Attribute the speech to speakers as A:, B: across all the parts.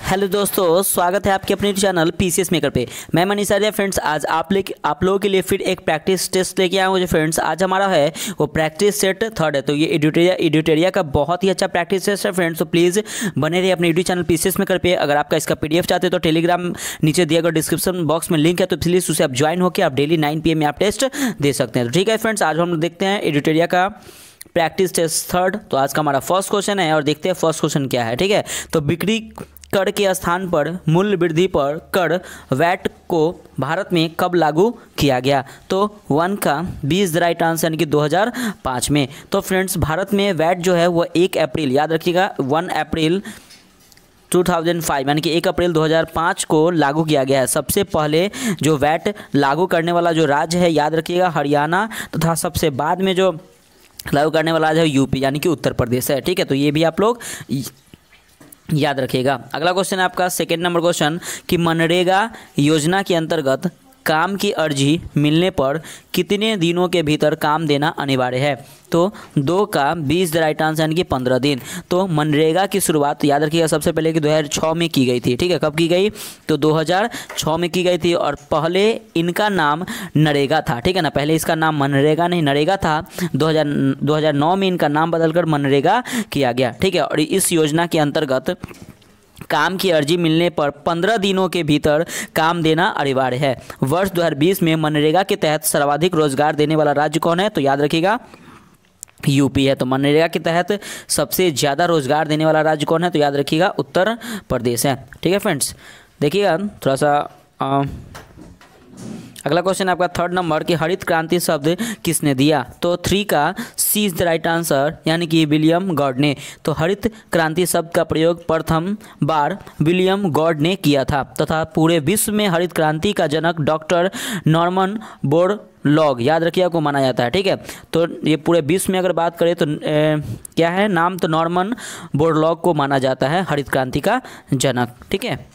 A: Hello दोस्तों, स्वागत है आपके अपने चैनल पीसीएस मेकर पे। मैं मनीष आर्य। फ्रेंड्स, आज आप लोगों के लिए फिर एक प्रैक्टिस टेस्ट लेके आया हूँ। फ्रेंड्स, आज हमारा है वो प्रैक्टिस सेट थर्ड है। तो ये एडिटोरिया का बहुत ही अच्छा प्रैक्टिस टेस्ट है फ्रेंड्स। तो प्लीज़ बने रहिए अपने यूट्यूब चैनल पीसीएस मेकर पे। अगर आपका इसका पीडीएफ चाहते हो तो टेलीग्राम नीचे दिया गया डिस्क्रिप्शन बॉक्स में लिंक है, तो प्लीज़ उसे आप ज्वाइन होकर आप डेली 9 PM में आप टेस्ट दे सकते हैं। तो ठीक है फ्रेंड्स, आज हम देखते हैं एडिटोरिया का प्रैक्टिस टेस्ट थर्ड। तो आज का हमारा फर्स्ट क्वेश्चन है और देखते हैं फर्स्ट क्वेश्चन क्या है। ठीक है, तो बिक्री कर के स्थान पर मूल्य वृद्धि पर कर वैट को भारत में कब लागू किया गया? तो 1 का 20 द राइट आंसर, यानी कि 2005 में। तो फ्रेंड्स, भारत में वैट जो है वो 1 अप्रैल, याद रखिएगा 1 अप्रैल 2005 यानी कि 1 अप्रैल 2005 को लागू किया गया है। सबसे पहले जो वैट लागू करने वाला जो राज्य है, याद रखिएगा हरियाणा, तथा सबसे बाद में जो लागू करने वाला राज्य है यूपी यानी कि उत्तर प्रदेश है। ठीक है, तो ये भी आप लोग याद रखिएगा। अगला क्वेश्चन है आपका सेकेंड नंबर क्वेश्चन कि मनरेगा योजना के अंतर्गत काम की अर्जी मिलने पर कितने दिनों के भीतर काम देना अनिवार्य है? तो 2 का 20 द राइट आंसर, यानी कि 15 दिन। तो मनरेगा की शुरुआत याद रखिएगा सबसे पहले कि 2006 में की गई थी। ठीक है, कब की गई? तो 2006 में की गई थी और पहले इनका नाम नरेगा था। ठीक है ना, पहले इसका नाम मनरेगा नहीं नरेगा था। 2009 में इनका नाम बदलकर मनरेगा किया गया। ठीक है, और इस योजना के अंतर्गत काम की अर्जी मिलने पर 15 दिनों के भीतर काम देना अनिवार्य है। वर्ष 2020 में मनरेगा के तहत सर्वाधिक रोजगार देने वाला राज्य कौन है? तो याद रखिएगा यूपी है। तो मनरेगा के तहत सबसे ज़्यादा रोजगार देने वाला राज्य कौन है? तो याद रखिएगा उत्तर प्रदेश है। ठीक है फ्रेंड्स, देखिएगा थोड़ा सा अगला क्वेश्चन आपका थर्ड नंबर कि हरित क्रांति शब्द किसने दिया? तो 3 का सी इज द राइट आंसर, यानी कि विलियम गॉड ने। तो हरित क्रांति शब्द का प्रयोग प्रथम बार विलियम गॉड ने किया था तथा पूरे विश्व में हरित क्रांति का जनक डॉक्टर नॉर्मन बोरलॉग, याद रखिएगा, को माना जाता है। ठीक है, तो ये पूरे विश्व में अगर बात करें तो क्या है नाम? तो नॉर्मन बोरलॉग को माना जाता है हरित क्रांति का जनक। ठीक है,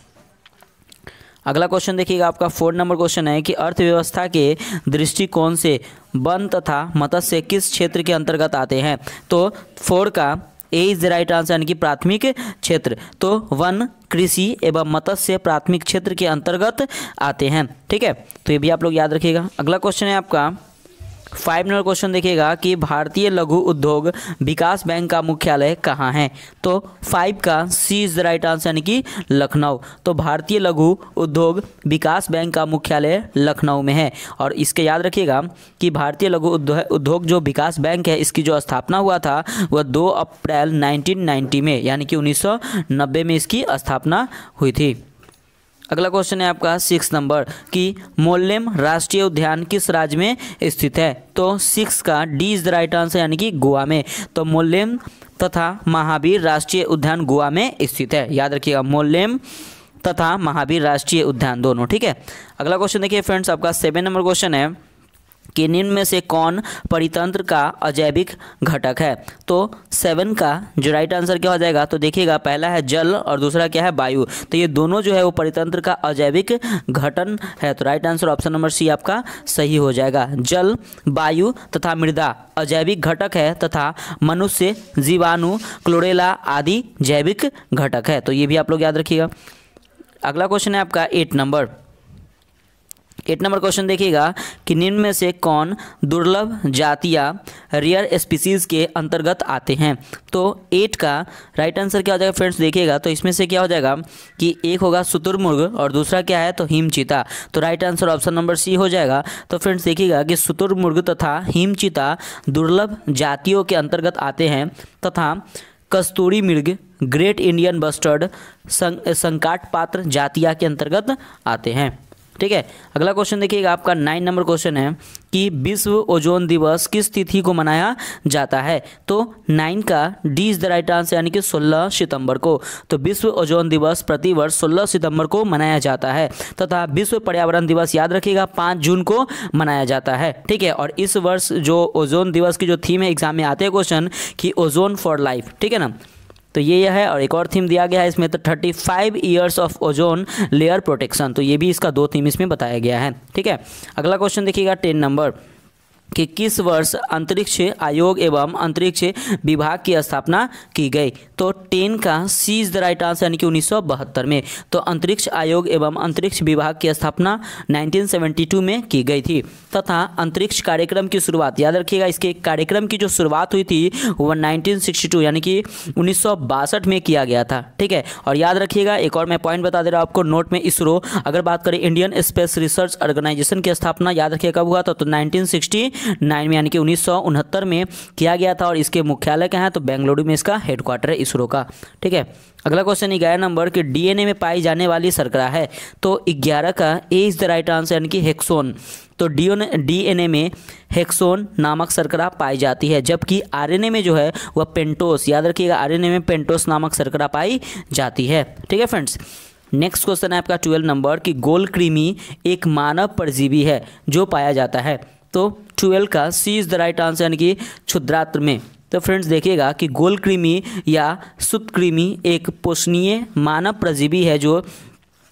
A: अगला क्वेश्चन देखिएगा आपका 4 नंबर क्वेश्चन है कि अर्थव्यवस्था के दृष्टिकोण से वन तथा मत्स्य किस क्षेत्र के अंतर्गत आते हैं? तो 4 का ए इज द राइट आंसर, यानी कि प्राथमिक क्षेत्र। तो वन, कृषि एवं मत्स्य प्राथमिक क्षेत्र के अंतर्गत आते हैं। ठीक है, तो ये भी आप लोग याद रखिएगा। अगला क्वेश्चन है आपका 5 नंबर क्वेश्चन देखिएगा कि भारतीय लघु उद्योग विकास बैंक का मुख्यालय कहाँ है? तो 5 का सी इज द राइट आंसर, यानी कि लखनऊ। तो भारतीय लघु उद्योग विकास बैंक का मुख्यालय लखनऊ में है। और इसके याद रखिएगा कि भारतीय लघु उद्योग जो विकास बैंक है, इसकी जो स्थापना हुआ था वह 2 अप्रैल 1990 में, यानी कि 1990 में इसकी स्थापना हुई थी। अगला क्वेश्चन है आपका 6 नंबर कि मोल्लेम राष्ट्रीय उद्यान किस राज्य में स्थित है? तो 6 का D is the right answer, यानी कि गोवा में। तो मोल्लेम तथा महावीर राष्ट्रीय उद्यान गोवा में स्थित है। याद रखिएगा मोल्लेम तथा महावीर राष्ट्रीय उद्यान दोनों। ठीक है, अगला क्वेश्चन देखिए फ्रेंड्स, आपका 7 नंबर क्वेश्चन है कि निम्न में से कौन परितंत्र का अजैविक घटक है? तो 7 का जो राइट आंसर क्या हो जाएगा? तो देखिएगा पहला है जल और दूसरा क्या है? वायु। तो ये दोनों जो है वो परितंत्र का अजैविक घटन है। तो right answer option number C आपका सही हो जाएगा। जल, वायु तथा मृदा अजैविक घटक है तथा मनुष्य, जीवाणु, क्लोरेला आदि जैविक घटक है। तो ये भी आप लोग याद रखिएगा। अगला क्वेश्चन है आपका 8 नंबर क्वेश्चन देखिएगा कि निम्न में से कौन दुर्लभ जातियां रेयर स्पीसीज के अंतर्गत आते हैं? तो 8 का राइट आंसर क्या हो जाएगा फ्रेंड्स? देखिएगा तो इसमें से क्या हो जाएगा कि एक होगा शुतुरमुर्ग और दूसरा क्या है? तो हिमचीता। तो right answer option number C हो जाएगा। तो फ्रेंड्स देखिएगा कि शुतुरमुर्ग तथा हिमचीता दुर्लभ जातियों के अंतर्गत आते हैं तथा कस्तूरी मृग, ग्रेट इंडियन बस्टर्ड संकाट पात्र जातिया के अंतर्गत आते हैं। ठीक है, अगला क्वेश्चन देखिएगा आपका 9 नंबर क्वेश्चन है कि विश्व ओजोन दिवस किस तिथि को मनाया जाता है? तो 9 का D is the right answer, यानी कि 16 सितंबर को। तो विश्व ओजोन दिवस प्रतिवर्ष 16 सितंबर को मनाया जाता है तथा विश्व पर्यावरण दिवस याद रखिएगा 5 जून को मनाया जाता है। ठीक है, और इस वर्ष जो ओजोन दिवस की जो थीम है, एग्जाम में आते हैं क्वेश्चन कि ओजोन फॉर लाइफ। ठीक है ना, तो ये है और एक और थीम दिया गया है इसमें, तो 35 years of ozone layer protection. तो ये भी इसका 2 थीम इसमें बताया गया है। ठीक है, अगला क्वेश्चन देखिएगा 10 नंबर कि किस वर्ष अंतरिक्ष आयोग एवं अंतरिक्ष विभाग की स्थापना की गई। तो 10 का सी इज द राइट आंसर, यानी कि 1972 में। तो अंतरिक्ष आयोग एवं अंतरिक्ष विभाग की स्थापना 1972 में की गई थी। तथा अंतरिक्ष कार्यक्रम की शुरुआत, याद रखिएगा, इसके कार्यक्रम की जो शुरुआत हुई थी वो 1962 यानी कि 1962 में किया गया था। ठीक है, और याद रखिएगा एक और मैं पॉइंट बता दे रहा हूँ आपको नोट में, इसरो अगर बात करें इंडियन स्पेस रिसर्च ऑर्गेनाइजेशन की स्थापना याद रखिएगा कब हुआ था, तो 1969 में यानी कि 1969 में किया गया था। और इसके मुख्यालय क्या है, तो बेंगलुरु में इसका हेडक्वार्टर है इसरो का। ठीक है, अगला क्वेश्चन 11 नंबर कि डीएनए में पाई जाने वाली शर्करा है। तो 11 का ए इज द राइट आंसर, यानी कि हेक्सोन। तो डीएनए में हेक्सोन नामक शर्करा पाई जाती है, जबकि आरएनए में जो है वह पेंटोस, याद रखिएगा आरएनए में पेंटोस नामक शर्करा पाई जाती है। ठीक है फ्रेंड्स, नेक्स्ट क्वेश्चन है आपका 12 नंबर कि गोल कृमि एक मानव परजीवी है जो पाया जाता है। तो 12 का सी इज द राइट आंसर, यानी कि क्षुद्रांत्र में। तो फ्रेंड्स देखिएगा कि गोल कृमि या सूत्रकृमि एक पोषणीय मानव परजीवी है जो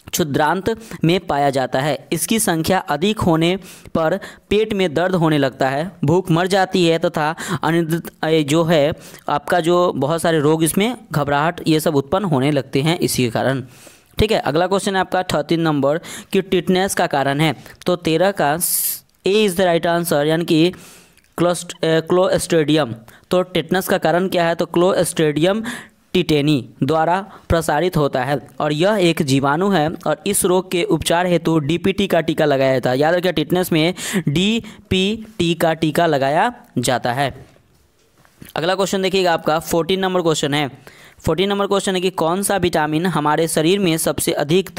A: क्षुद्रांत में पाया जाता है। इसकी संख्या अधिक होने पर पेट में दर्द होने लगता है, भूख मर जाती है तथा जो है आपका जो बहुत सारे रोग, इसमें घबराहट ये सब उत्पन्न होने लगते हैं इसी के कारण। ठीक है, अगला क्वेश्चन है आपका 13 नंबर कि टिटनेस का कारण है। तो 13 का A is the right answer, यानी कि क्लोस्ट्रीडियम। तो टिटनेस का कारण क्या है, तो क्लोस्ट्रीडियम टिटेनी द्वारा प्रसारित होता है और यह एक जीवाणु है और इस रोग के उपचार हेतु डीपीटी का टीका लगाया जाता है। याद रखिए टिटनेस में डीपीटी का टीका लगाया जाता है। अगला क्वेश्चन देखिएगा आपका 14 नंबर क्वेश्चन है। 14 नंबर क्वेश्चन है कि कौन सा विटामिन हमारे शरीर में सबसे अधिक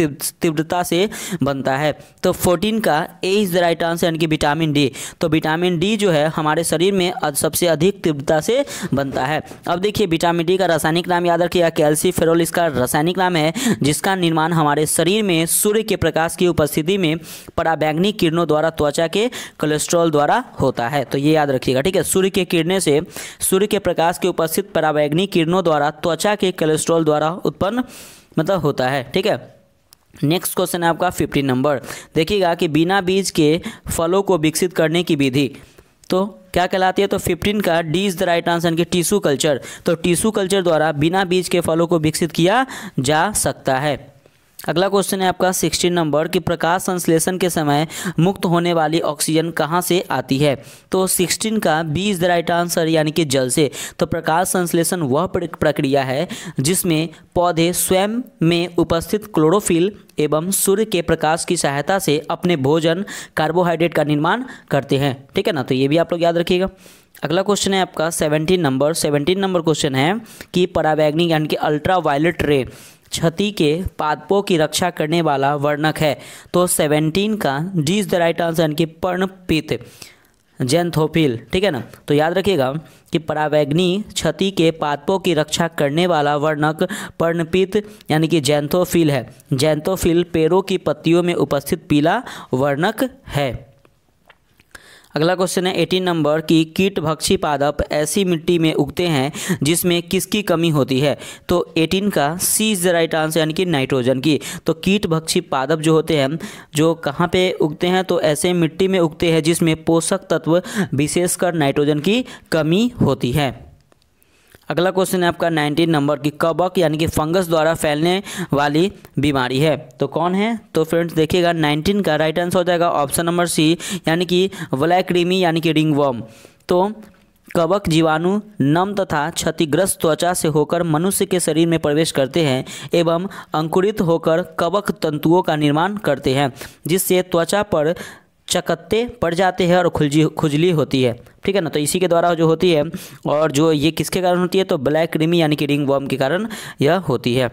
A: तीव्रता से बनता है। तो 14 का A is the right answer, यानी कि विटामिन डी। तो विटामिन डी जो है हमारे शरीर में सबसे अधिक तीव्रता से बनता है। अब देखिए विटामिन डी का रासायनिक नाम याद रखिएगा कैल्सीफेरोल इसका रासायनिक नाम है, जिसका निर्माण हमारे शरीर में सूर्य के प्रकाश की उपस्थिति में पराबैंगनी किरणों द्वारा त्वचा के कोलेस्ट्रॉल द्वारा होता है। तो ये याद रखिएगा। ठीक है, सूर्य के किरणें से, सूर्य के प्रकाश के उपस्थित पराबैंगनी किरणों द्वारा त्वचा के कोलेस्ट्रॉल द्वारा उत्पन्न होता है। ठीक है, नेक्स्ट क्वेश्चन है आपका 15 नंबर। देखिएगा कि बिना बीज के फलों को विकसित करने की विधि तो क्या कहलाती है। तो 15 का D is the right answer, कि टिश्यू कल्चर। तो टिश्यू कल्चर द्वारा बिना बीज के फलों को विकसित किया जा सकता है। अगला क्वेश्चन है आपका 16 नंबर कि प्रकाश संश्लेषण के समय मुक्त होने वाली ऑक्सीजन कहाँ से आती है। तो 16 का B is the right answer, यानी कि जल से। तो प्रकाश संश्लेषण वह प्रक्रिया है जिसमें पौधे स्वयं में उपस्थित क्लोरोफिल एवं सूर्य के प्रकाश की सहायता से अपने भोजन कार्बोहाइड्रेट का निर्माण करते हैं। ठीक है ना, तो ये भी आप लोग याद रखिएगा। अगला क्वेश्चन है आपका 17 नंबर। 17 नंबर क्वेश्चन है कि पराबैंगनी यानी कि अल्ट्रा वायलेट रे क्षति के पादपों की रक्षा करने वाला वर्णक है। तो 17 का D is the right answer, यानी कि पर्णपित जैंथोफिल। ठीक है ना, तो याद रखिएगा कि पराबैंगनी क्षति के पादपों की रक्षा करने वाला वर्णक पर्णपित यानी कि जैंथोफिल है। जैंथोफिल पेड़ों की पत्तियों में उपस्थित पीला वर्णक है। अगला क्वेश्चन है 18 नंबर कि कीटभक्षी पादप ऐसी मिट्टी में उगते हैं जिसमें किसकी कमी होती है। तो 18 का सी इज द राइट आंसर, यानी कि नाइट्रोजन की। तो कीटभक्षी पादप जो होते हैं जो कहाँ पे उगते हैं, तो ऐसे मिट्टी में उगते हैं जिसमें पोषक तत्व विशेषकर नाइट्रोजन की कमी होती है। अगला क्वेश्चन है आपका 19 नंबर की कवक यानी कि फंगस द्वारा फैलने वाली बीमारी है। तो कौन है, तो फ्रेंड्स देखिएगा 19 का राइट आंसर हो जाएगा ऑप्शन नंबर सी, यानी कि ब्लैक कृमि यानी कि रिंगवर्म। तो कवक जीवाणु नम तथा क्षतिग्रस्त त्वचा से होकर मनुष्य के शरीर में प्रवेश करते हैं एवं अंकुरित होकर कवक तंतुओं का निर्माण करते हैं, जिससे त्वचा पर चकत्ते पड़ जाते हैं और खुजली होती है। ठीक है ना, तो इसी के द्वारा जो होती है, और जो ये किसके कारण होती है, तो ब्लैक कृमि यानी कि रिंगवर्म के कारण यह होती है।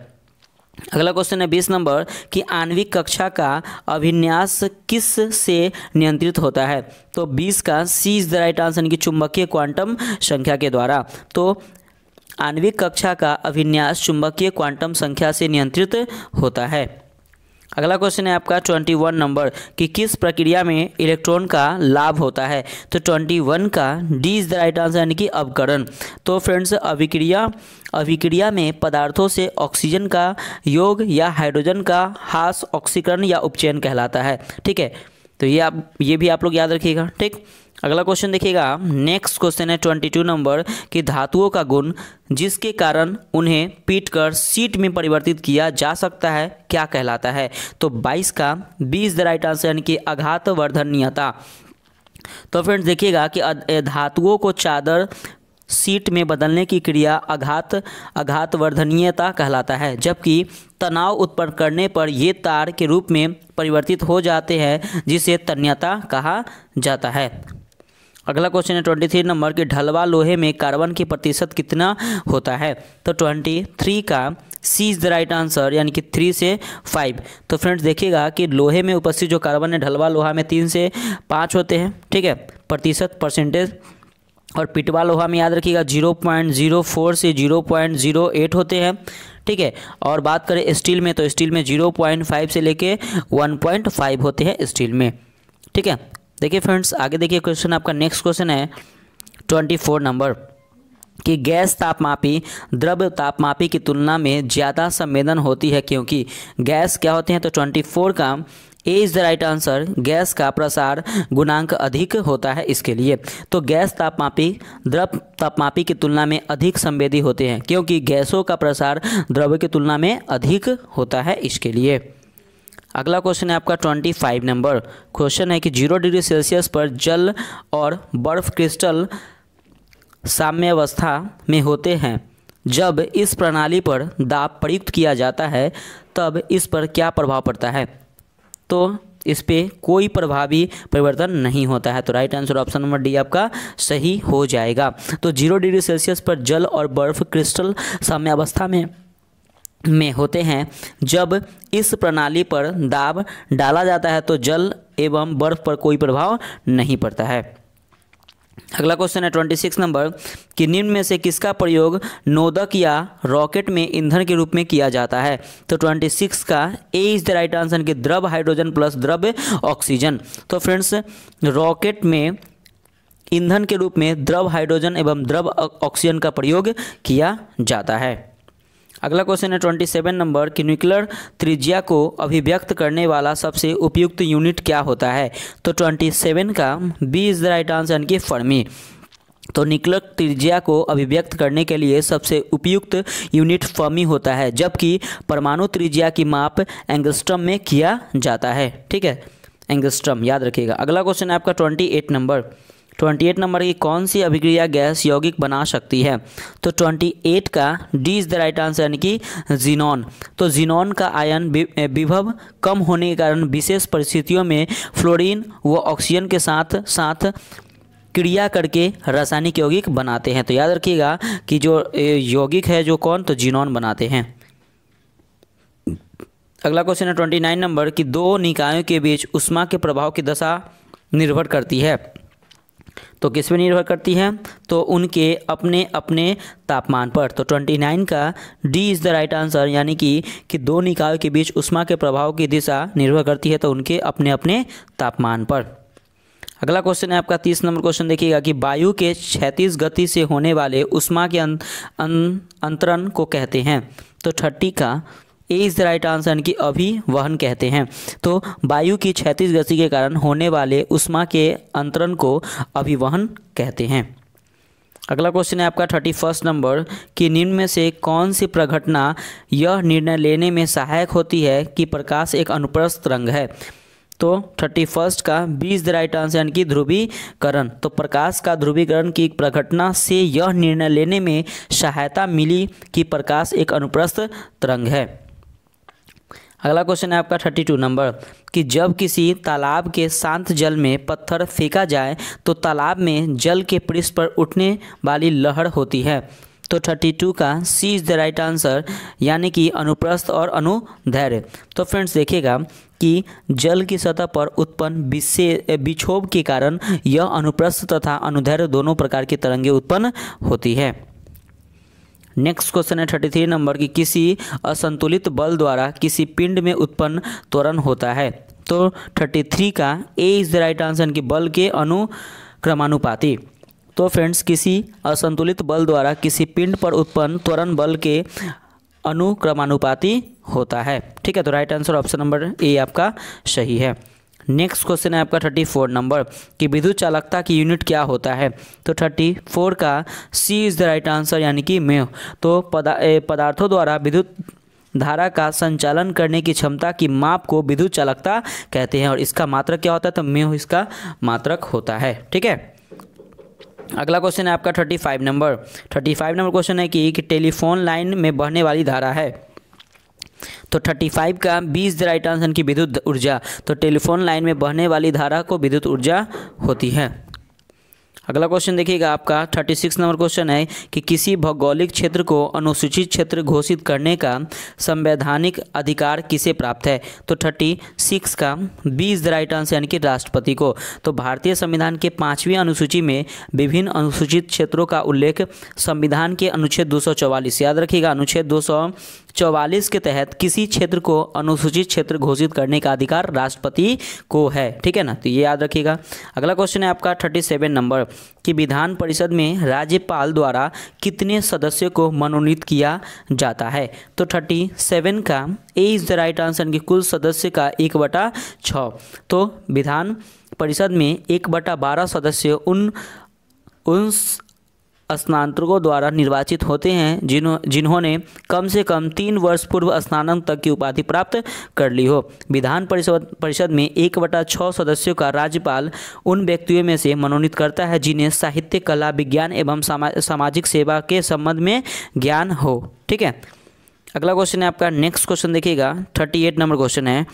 A: अगला क्वेश्चन है 20 नंबर कि आणविक कक्षा का अभिन्यास किस से नियंत्रित होता है। तो 20 का सी इज द राइट आंसर, यानी कि चुंबकीय क्वांटम संख्या के द्वारा। तो आणविक कक्षा का अभिन्यास चुंबकीय क्वांटम संख्या से नियंत्रित होता है। अगला क्वेश्चन है आपका 21 नंबर कि किस प्रक्रिया में इलेक्ट्रॉन का लाभ होता है। तो 21 का D is the right answer, यानी कि अवकरण। तो फ्रेंड्स अभिक्रिया में पदार्थों से ऑक्सीजन का योग या हाइड्रोजन का ह्रास ऑक्सीकरण या उपचयन कहलाता है। ठीक है, तो ये भी आप लोग याद रखिएगा। ठीक, अगला क्वेश्चन देखिएगा, नेक्स्ट क्वेश्चन है 22 नंबर कि धातुओं का गुण जिसके कारण उन्हें पीटकर शीट में परिवर्तित किया जा सकता है क्या कहलाता है। तो 22 का B is the right answer यानी कि आघातवर्धनीयता। तो फ्रेंड्स देखिएगा कि धातुओं को चादर शीट में बदलने की क्रिया आघातवर्धनीयता कहलाता है, जबकि तनाव उत्पन्न करने पर ये तार के रूप में परिवर्तित हो जाते हैं जिसे तन्यता कहा जाता है। अगला क्वेश्चन है 23 नंबर कि ढलवा लोहे में कार्बन की प्रतिशत कितना होता है। तो 23 का सी इज़ द राइट आंसर यानी कि 3 से 5। तो फ्रेंड्स देखिएगा कि लोहे में उपस्थित जो कार्बन है ढलवा लोहा में 3 से 5 होते हैं, ठीक है, प्रतिशत परसेंटेज। और पिटवा लोहा में याद रखिएगा 0.04 से 0.08 होते हैं, ठीक है। और बात करें स्टील में तो स्टील में 0.5 से लेके 1.5 होते हैं स्टील में, ठीक है। देखिए फ्रेंड्स आगे देखिए क्वेश्चन, आपका नेक्स्ट क्वेश्चन है 24 नंबर कि गैस तापमापी द्रव तापमापी की तुलना में ज़्यादा संवेदन होती है क्योंकि गैस क्या होते हैं। तो 24 का A is the right answer, gas का प्रसार गुणांक अधिक होता है इसके लिए। तो गैस तापमापी द्रव तापमापी की तुलना में अधिक संवेदी होते हैं क्योंकि गैसों का प्रसार द्रव की तुलना में अधिक होता है इसके लिए। अगला क्वेश्चन है आपका 25 नंबर क्वेश्चन है कि 0 डिग्री सेल्सियस पर जल और बर्फ क्रिस्टल साम्यावस्था में होते हैं। जब इस प्रणाली पर दाब प्रयुक्त किया जाता है तब इस पर क्या प्रभाव पड़ता है। तो इस पे कोई प्रभावी परिवर्तन नहीं होता है। तो right answer option number D आपका सही हो जाएगा। तो 0 डिग्री सेल्सियस पर जल और बर्फ क्रिस्टल साम्यावस्था में होते हैं। जब इस प्रणाली पर दाब डाला जाता है तो जल एवं बर्फ पर कोई प्रभाव नहीं पड़ता है। अगला क्वेश्चन है 26 नंबर कि निम्न में से किसका प्रयोग नोदक या रॉकेट में ईंधन के रूप में किया जाता है। तो 26 का ए इज द राइट आंसर कि द्रव हाइड्रोजन प्लस द्रव ऑक्सीजन। तो फ्रेंड्स रॉकेट में ईंधन के रूप में द्रव हाइड्रोजन एवं द्रव ऑक्सीजन का प्रयोग किया जाता है। अगला क्वेश्चन है 27 नंबर कि न्यूक्लियर त्रिज्या को अभिव्यक्त करने वाला सबसे उपयुक्त यूनिट क्या होता है। तो 27 का B is the right answer यानी कि फर्मी। तो न्यूक्लियर त्रिज्या को अभिव्यक्त करने के लिए सबसे उपयुक्त यूनिट फर्मी होता है, जबकि परमाणु त्रिज्या की माप एंगस्ट्रम में किया जाता है, ठीक है, एंगस्ट्रम याद रखिएगा। अगला क्वेश्चन है आपका 28 नंबर की कौन सी अभिक्रिया गैस यौगिक बना सकती है। तो 28 का D is the right answer यानी कि जीनॉन। तो जीनॉन का आयन विभव कम होने के कारण विशेष परिस्थितियों में फ्लोरीन व ऑक्सीजन के साथ साथ क्रिया करके रासायनिक यौगिक बनाते हैं। तो याद रखिएगा कि जो यौगिक है जो कौन, तो जीनॉन बनाते हैं। अगला क्वेश्चन है 29 नंबर कि दो निकायों के बीच ऊष्मा के प्रभाव की दशा निर्भर करती है। तो किस पे निर्भर करती है। तो उनके अपने अपने तापमान पर। तो 29 का D is the right answer यानी कि दो निकायों के बीच ऊष्मा के प्रभाव की दिशा निर्भर करती है तो उनके अपने अपने तापमान पर। अगला क्वेश्चन है आपका 30 नंबर क्वेश्चन देखिएगा कि वायु के क्षैतिज गति से होने वाले ऊष्मा के अंतरण को कहते हैं। तो 30 का A is the right answer यानी कि अभिवहन कहते हैं। तो वायु की क्षैतिज गति के कारण होने वाले ऊष्मा के अंतरण को अभिवहन कहते हैं। अगला क्वेश्चन है आपका 31 नंबर कि निम्न में से कौन सी प्रघटना यह निर्णय लेने में सहायक होती है कि प्रकाश एक अनुप्रस्थ रंग है। तो 31 का B is the right answer यानी कि ध्रुवीकरण। तो प्रकाश का ध्रुवीकरण की प्रघटना से यह निर्णय लेने में सहायता मिली कि प्रकाश एक अनुप्रस्थ तरंग है। अगला क्वेश्चन है आपका 32 नंबर कि जब किसी तालाब के शांत जल में पत्थर फेंका जाए तो तालाब में जल के पृष्ठ पर उठने वाली लहर होती है। तो 32 का सी इज़ द राइट आंसर यानी कि अनुप्रस्थ और अनुदैर्घ्य। तो फ्रेंड्स देखिएगा कि जल की सतह पर उत्पन्न विक्षोभ के कारण यह अनुप्रस्थ तथा अनुदैर्घ्य दोनों प्रकार की तरंगें उत्पन्न होती है। नेक्स्ट क्वेश्चन है 33 नंबर की किसी असंतुलित बल द्वारा किसी पिंड में उत्पन्न त्वरण होता है। तो 33 का A is the right answer कि बल के अनुक्रमानुपाती। तो फ्रेंड्स किसी असंतुलित बल द्वारा किसी पिंड पर उत्पन्न त्वरण बल के अनुक्रमानुपाती होता है, ठीक है। तो right answer option number A आपका सही है। नेक्स्ट क्वेश्चन है आपका 34 नंबर कि विद्युत चालकता की यूनिट क्या होता है। तो 34 का सी इज़ द राइट आंसर यानी कि म्यू। तो पदार्थों द्वारा विद्युत धारा का संचालन करने की क्षमता की माप को विद्युत चालकता कहते हैं और इसका मात्रक क्या होता है, तो म्यू इसका मात्रक होता है। ठीक है, अगला क्वेश्चन है आपका 35 नंबर। 35 नंबर क्वेश्चन है कि टेलीफोन लाइन में बहने वाली धारा है। तो 35 का 20 द राइट आंसर की विद्युत ऊर्जा। तो टेलीफोन लाइन में बहने वाली धारा को विद्युत ऊर्जा होती है। अगला क्वेश्चन देखिएगा आपका 36 नंबर क्वेश्चन है कि किसी भौगोलिक क्षेत्र को अनुसूचित क्षेत्र घोषित करने का संवैधानिक अधिकार किसे प्राप्त है। तो 36 का 20 द राइट आंसर यानी कि राष्ट्रपति को। तो भारतीय संविधान के 5वीं अनुसूची में विभिन्न अनुसूचित क्षेत्रों का उल्लेख संविधान के अनुच्छेद 244, याद रखिएगा, अनुच्छेद 244 के तहत किसी क्षेत्र को अनुसूचित क्षेत्र घोषित करने का अधिकार राष्ट्रपति को है। ठीक है ना, तो ये याद रखिएगा। अगला क्वेश्चन है आपका 37 नंबर कि विधान परिषद में राज्यपाल द्वारा कितने सदस्यों को मनोनीत किया जाता है। तो 37 का A is the right answer कि कुल सदस्य का 1/6। तो विधान परिषद में 1/12 सदस्य उन स्नातकों द्वारा निर्वाचित होते हैं जिन्होंने कम से कम 3 वर्ष पूर्व स्नातक की उपाधि प्राप्त कर ली हो। विधान परिषद में 1/6 सदस्यों का राज्यपाल उन व्यक्तियों में से मनोनीत करता है जिन्हें साहित्य, कला, विज्ञान एवं सामाजिक सेवा के संबंध में ज्ञान हो। ठीक है, अगला क्वेश्चन है आपका, नेक्स्ट क्वेश्चन देखिएगा 38 नंबर क्वेश्चन है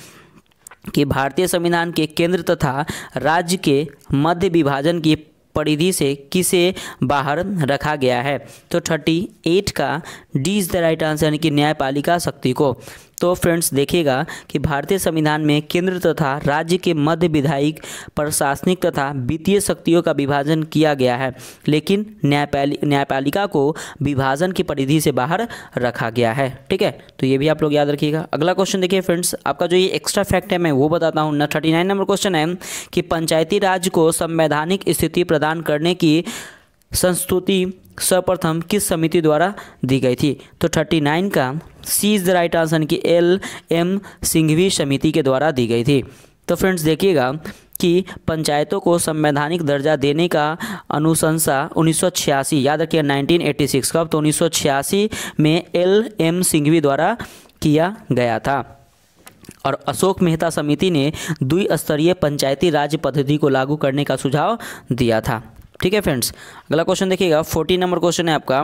A: कि भारतीय संविधान के केंद्र तथा राज्य के मध्य विभाजन की परिधि से किसे बाहर रखा गया है। तो 38 का D is the right answer यानी कि न्यायपालिका शक्ति को। तो फ्रेंड्स देखिएगा कि भारतीय संविधान में केंद्र तथा राज्य के मध्य विधायिक, प्रशासनिक तथा वित्तीय शक्तियों का विभाजन किया गया है, लेकिन न्यायपालिका को विभाजन की परिधि से बाहर रखा गया है। ठीक है, तो ये भी आप लोग याद रखिएगा। अगला क्वेश्चन देखिए फ्रेंड्स, आपका जो ये एक्स्ट्रा फैक्ट है मैं वो बताता हूँ ना। 39 नंबर क्वेश्चन है कि पंचायती राज को संवैधानिक स्थिति प्रदान करने की संस्तुति सर्वप्रथम किस समिति द्वारा दी गई थी। तो 39 का सी इज़ द राइट आंसर की LM सिंघवी समिति के द्वारा दी गई थी। तो फ्रेंड्स देखिएगा कि पंचायतों को संवैधानिक दर्जा देने का अनुशंसा 1986, याद रखिए 1986 कब, तो 1986 में LM सिंघवी द्वारा किया गया था और अशोक मेहता समिति ने द्विस्तरीय पंचायती राज पद्धति को लागू करने का सुझाव दिया था। ठीक है फ्रेंड्स, अगला क्वेश्चन देखिएगा 40 नंबर क्वेश्चन है आपका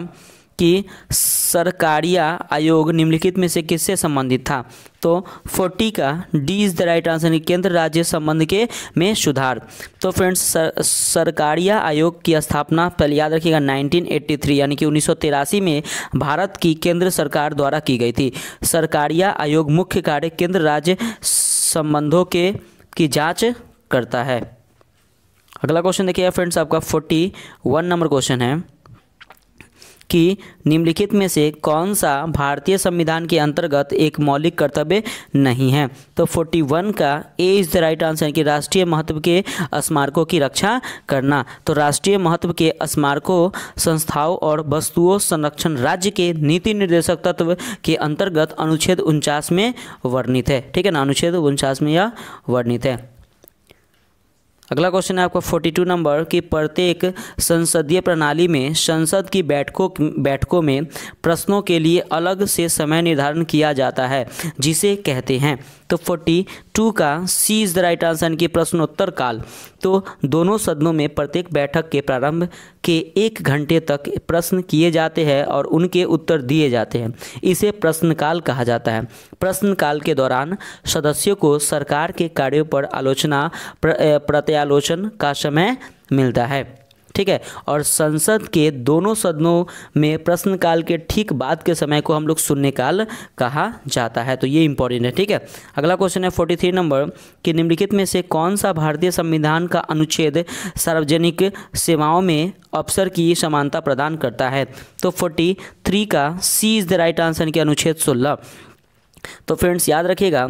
A: कि सरकारिया आयोग निम्नलिखित में से किससे संबंधित था। तो 40 का D is the right answer केंद्र राज्य संबंध के में सुधार। तो फ्रेंड्स सरकारिया आयोग की स्थापना पहले याद रखिएगा 1983 यानी कि 1983 में भारत की केंद्र सरकार द्वारा की गई थी। सरकारिया आयोग मुख्य कार्य केंद्र राज्य संबंधों की जाँच करता है। अगला क्वेश्चन देखिए फ्रेंड्स आपका 41 नंबर क्वेश्चन है कि निम्नलिखित में से कौन सा भारतीय संविधान के अंतर्गत एक मौलिक कर्तव्य नहीं है। तो 41 का A is the right answer है कि राष्ट्रीय महत्व के स्मारकों की रक्षा करना। तो राष्ट्रीय महत्व के स्मारकों, संस्थाओं और वस्तुओं संरक्षण राज्य के नीति निर्देशक तत्व के अंतर्गत अनुच्छेद 49 में वर्णित है। ठीक है ना, अनुच्छेद 49 में यह वर्णित है। अगला क्वेश्चन है आपका 42 नंबर कि प्रत्येक संसदीय प्रणाली में संसद की बैठकों में प्रश्नों के लिए अलग से समय निर्धारण किया जाता है जिसे कहते हैं। तो 42 का सी इज़ द राइट आंसर की प्रश्नोत्तर काल। तो दोनों सदनों में प्रत्येक बैठक के प्रारंभ के 1 घंटे तक प्रश्न किए जाते हैं और उनके उत्तर दिए जाते हैं। इसे प्रश्नकाल कहा जाता है। प्रश्नकाल के दौरान सदस्यों को सरकार के कार्यों पर आलोचना प्रत्यालोचन का समय मिलता है। ठीक है, और संसद के दोनों सदनों में प्रश्नकाल के ठीक बाद के समय को हम लोग शून्यकाल कहा जाता है। तो ये इंपॉर्टेंट है। ठीक है, अगला क्वेश्चन है 43 नंबर कि निम्नलिखित में से कौन सा भारतीय संविधान का अनुच्छेद सार्वजनिक सेवाओं में अवसर की समानता प्रदान करता है। तो 43 का सी इज़ द राइट आंसर की अनुच्छेद 16। तो फ्रेंड्स याद रखिएगा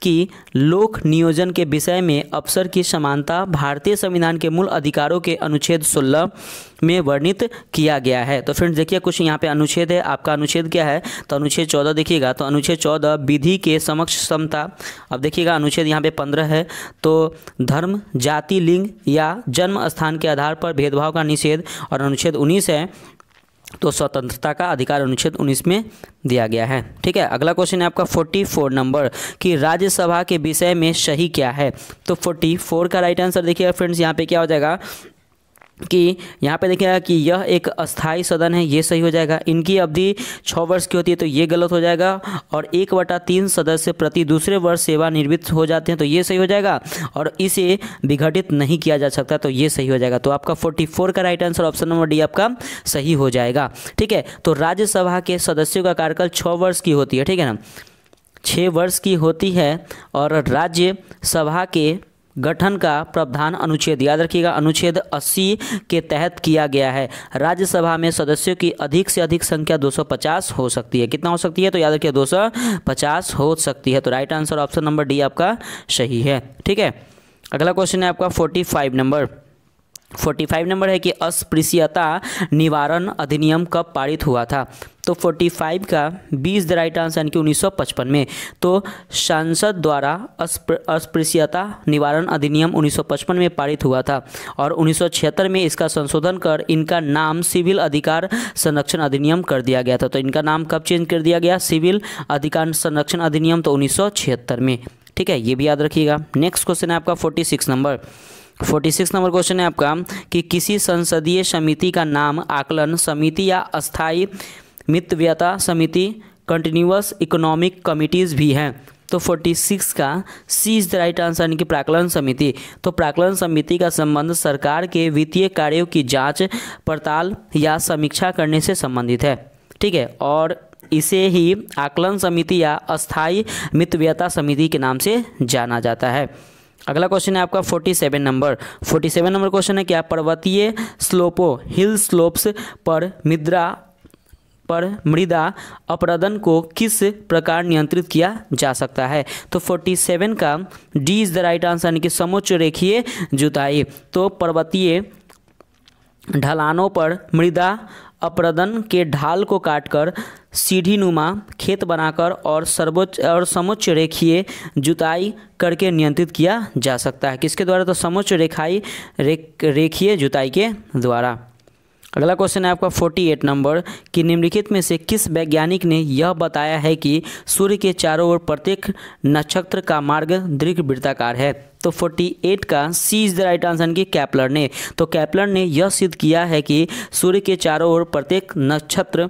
A: कि लोक नियोजन के विषय में अवसर की समानता भारतीय संविधान के मूल अधिकारों के अनुच्छेद 16 में वर्णित किया गया है। तो फ्रेंड्स देखिए कुछ यहाँ पे अनुच्छेद है, आपका अनुच्छेद क्या है, तो अनुच्छेद 14 देखिएगा, तो अनुच्छेद 14 विधि के समक्ष समता। अब देखिएगा अनुच्छेद यहाँ पे 15 है, तो धर्म, जाति, लिंग या जन्म स्थान के आधार पर भेदभाव का निषेध। और अनुच्छेद 19 है, तो स्वतंत्रता का अधिकार अनुच्छेद 19 में दिया गया है। ठीक है, अगला क्वेश्चन है आपका 44 नंबर कि राज्यसभा के विषय में सही क्या है। तो 44 का राइट आंसर देखिएगा फ्रेंड्स यहाँ पे क्या हो जाएगा कि यहाँ पे देखिएगा कि यह एक अस्थाई सदन है, ये सही हो जाएगा। इनकी अवधि 6 वर्ष की होती है, तो ये गलत हो जाएगा। और 1/3 सदस्य प्रति दूसरे वर्ष सेवानिवृत्त हो जाते हैं, तो ये सही हो जाएगा। और इसे विघटित नहीं किया जा सकता, तो ये सही हो जाएगा। तो आपका 44 का right answer option number D आपका सही हो जाएगा। ठीक है, तो राज्यसभा के सदस्यों का कार्यकाल 6 वर्ष की होती है, ठीक है ना, 6 वर्ष की होती है। और राज्यसभा के गठन का प्रावधान अनुच्छेद, याद रखिएगा, अनुच्छेद 80 के तहत किया गया है। राज्यसभा में सदस्यों की अधिक से अधिक संख्या 250 हो सकती है। कितना हो सकती है, तो याद रखिए 250 हो सकती है। तो right answer option number D आपका सही है। ठीक है, अगला क्वेश्चन है आपका 45 नंबर। 45 नंबर है कि अस्पृश्यता निवारण अधिनियम कब पारित हुआ था। तो 45 का 20 द राइट आंसर यानी कि 1955 में। तो संसद द्वारा अस्पृश्यता निवारण अधिनियम 1955 में पारित हुआ था। और 1976 में इसका संशोधन कर इनका नाम सिविल अधिकार संरक्षण अधिनियम कर दिया गया था। तो इनका नाम कब चेंज कर दिया गया, सिविल अधिकार संरक्षण अधिनियम, तो 1976 में। ठीक है, ये भी याद रखिएगा। नेक्स्ट क्वेश्चन है आपका 46 नंबर। 46 नंबर क्वेश्चन है आपका कि किसी संसदीय समिति का नाम आकलन समिति या अस्थायी मितव्ययता समिति, कंटिन्यूअस इकोनॉमिक कमिटीज़ भी हैं। तो 46 का सी इज द राइट आंसर यानी कि प्राक्कलन समिति। तो प्राक्कलन समिति का संबंध सरकार के वित्तीय कार्यों की जांच पड़ताल या समीक्षा करने से संबंधित है। ठीक है, और इसे ही आकलन समिति या अस्थायी मितव्ययता समिति के नाम से जाना जाता है। अगला क्वेश्चन है आपका 47 नंबर। 47 नंबर क्वेश्चन है क्या पर्वतीय स्लोपों हिल स्लोप्स पर मृदा अपरदन को किस प्रकार नियंत्रित किया जा सकता है। तो 47 का D is the right answer यानी कि समोच्च रेखीय जुताई। तो पर्वतीय ढलानों पर मृदा अपरदन के ढाल को काटकर सीढ़ीनुमा खेत बनाकर और समोच्च रेखीय जुताई करके नियंत्रित किया जा सकता है। किसके द्वारा, तो समोच्च रेखीय जुताई के द्वारा। अगला क्वेश्चन है आपका 48 नंबर कि निम्नलिखित में से किस वैज्ञानिक ने यह बताया है कि सूर्य के चारों ओर प्रत्येक नक्षत्र का मार्ग दीर्घवृत्ताकार है। तो 48 का सी इज द राइट आंसर कि कैप्लर ने। तो कैप्लर ने यह सिद्ध किया है कि सूर्य के चारों ओर प्रत्येक नक्षत्र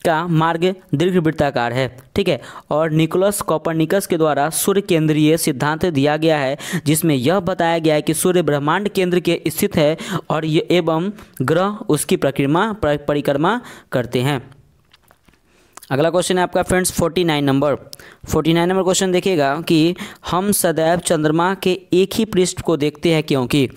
A: का मार्ग दीर्घवृत्ताकार है। ठीक है, और निकोलस कोपरनिकस के द्वारा सूर्य केंद्रीय सिद्धांत दिया गया है, जिसमें यह बताया गया है कि सूर्य ब्रह्मांड केंद्र के स्थित है और ये एवं ग्रह उसकी परिक्रमा करते हैं। अगला क्वेश्चन है आपका फ्रेंड्स 49 नंबर। 49 नंबर क्वेश्चन देखिएगा कि हम सदैव चंद्रमा के एक ही पृष्ठ को देखते हैं क्योंकि।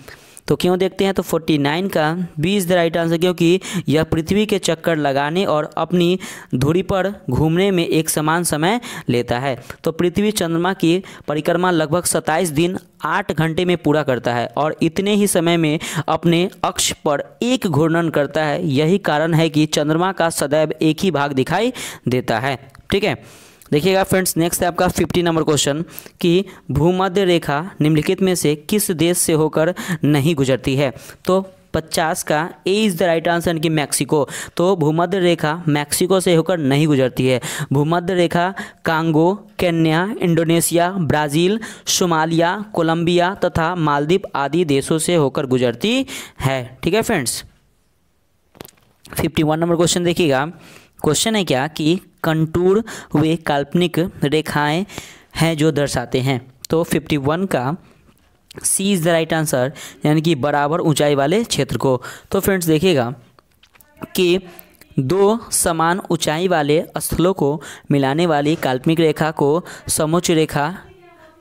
A: तो क्यों देखते हैं, तो 49 का B is the right answer क्योंकि यह पृथ्वी के चक्कर लगाने और अपनी धुरी पर घूमने में एक समान समय लेता है। तो पृथ्वी चंद्रमा की परिक्रमा लगभग 27 दिन 8 घंटे में पूरा करता है और इतने ही समय में अपने अक्ष पर एक घूर्णन करता है। यही कारण है कि चंद्रमा का सदैव एक ही भाग दिखाई देता है। ठीक है, देखिएगा फ्रेंड्स, नेक्स्ट है आपका 50 नंबर क्वेश्चन कि भूमध्य रेखा निम्नलिखित में से किस देश से होकर नहीं गुजरती है। तो 50 का A is the right answer यानी कि मैक्सिको। तो भूमध्य रेखा मैक्सिको से होकर नहीं गुजरती है। भूमध्य रेखा Congo, Kenya, Indonesia, Brazil, Somalia, Colombia तथा मालदीव आदि देशों से होकर गुजरती है। ठीक है फ्रेंड्स, 51 नंबर क्वेश्चन देखिएगा। क्वेश्चन है क्या कि कंटूर वे काल्पनिक रेखाएं हैं जो दर्शाते हैं। तो 51 का सी इज़ द राइट आंसर यानी कि बराबर ऊंचाई वाले क्षेत्र को। तो फ्रेंड्स देखिएगा कि दो समान ऊंचाई वाले स्थलों को मिलाने वाली काल्पनिक रेखा को समोच्च रेखा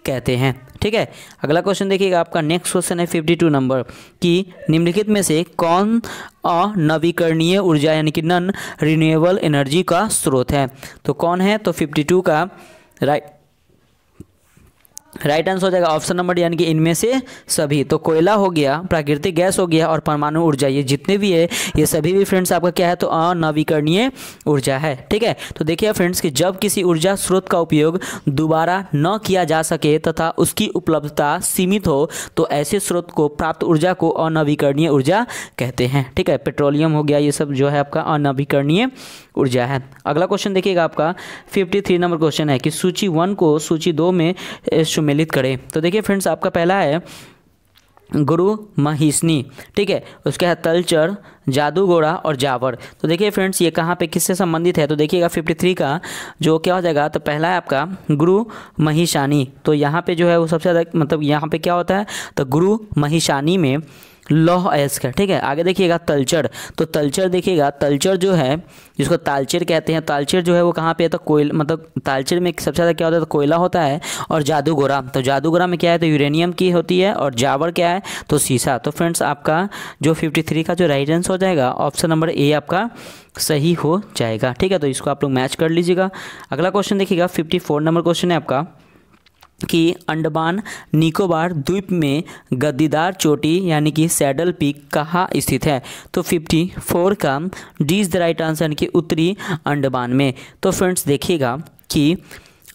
A: कहते हैं। ठीक है, अगला क्वेश्चन देखिएगा आपका नेक्स्ट क्वेश्चन है 52 नंबर कि निम्नलिखित में से कौन अनवीकरणीय ऊर्जा यानी कि नॉन रिन्यूएबल एनर्जी का स्रोत है। तो कौन है, तो 52 का राइट आंसर हो जाएगा ऑप्शन नंबर यानी कि इनमें से सभी। तो कोयला हो गया, प्राकृतिक गैस हो गया और परमाणु ऊर्जा, ये जितने भी है ये सभी भी फ्रेंड्स आपका क्या है, तो अनवीकरणीय ऊर्जा है। ठीक है, तो देखिए फ्रेंड्स कि जब किसी ऊर्जा स्रोत का उपयोग दोबारा न किया जा सके तथा उसकी उपलब्धता सीमित हो तो ऐसे स्रोत को प्राप्त ऊर्जा को अनवीकरणीय ऊर्जा कहते हैं। ठीक है, पेट्रोलियम हो गया, ये सब जो है आपका अनवीकरणीय ऊर्जा है। अगला क्वेश्चन देखिएगा आपका 53 नंबर क्वेश्चन है कि सूची 1 को सूची 2 में सम्मिलित करें। तो देखिए फ्रेंड्स आपका पहला है गुरु महिषनी, ठीक है, उसके है तलचर, जादूगोरा और जावर। तो देखिए फ्रेंड्स ये कहाँ पे किससे संबंधित है, तो देखिएगा 53 का जो क्या हो जाएगा, तो पहला है आपका गुरु महिषानी। तो यहाँ पे जो है वो सबसे ज़्यादा मतलब यहाँ पे क्या होता है, तो गुरु महिषानी में लौह अयस्क है। ठीक है, आगे देखिएगा तलचर। तो तलचर देखिएगा, तलचर जो है जिसको तालचेर कहते हैं, तालचेर जो है वो कहाँ पे है, तो कोयला मतलब तालचेर में सबसे ज़्यादा क्या होता है, तो कोयला होता है। और जादूगोरा, तो जादूगोरा में क्या है, तो यूरेनियम की होती है। और जावर क्या है, तो सीसा। तो फ्रेंड्स आपका जो 53 का जो राइट आंसर हो जाएगा ऑप्शन नंबर ए आपका सही हो जाएगा। ठीक है, तो इसको आप लोग मैच कर लीजिएगा। अगला क्वेश्चन देखिएगा 54 नंबर क्वेश्चन है आपका कि अंडमान निकोबार द्वीप में गद्दीदार चोटी यानी कि सैडल पीक कहाँ स्थित है। तो 54 का D is the right answer यानी कि उत्तरी अंडमान में। तो फ्रेंड्स देखिएगा कि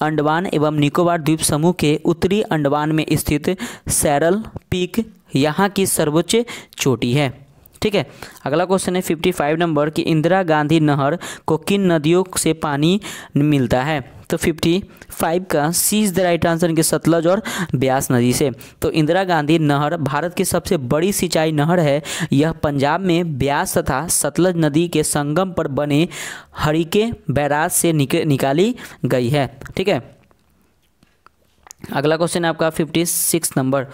A: अंडमान एवं निकोबार द्वीप समूह के उत्तरी अंडमान में स्थित सैडल पीक यहाँ की सर्वोच्च चोटी है। ठीक है, अगला क्वेश्चन है 55 नंबर कि इंदिरा गांधी नहर को किन नदियों से पानी मिलता है। तो 55 का सी इज द राइट आंसर कि सतलज और ब्यास नदी से। तो इंदिरा गांधी नहर भारत की सबसे बड़ी सिंचाई नहर है। यह पंजाब में ब्यास तथा सतलज नदी के संगम पर बने हरिके बैराज से निकाली गई है। ठीक है, अगला क्वेश्चन है आपका 56 नंबर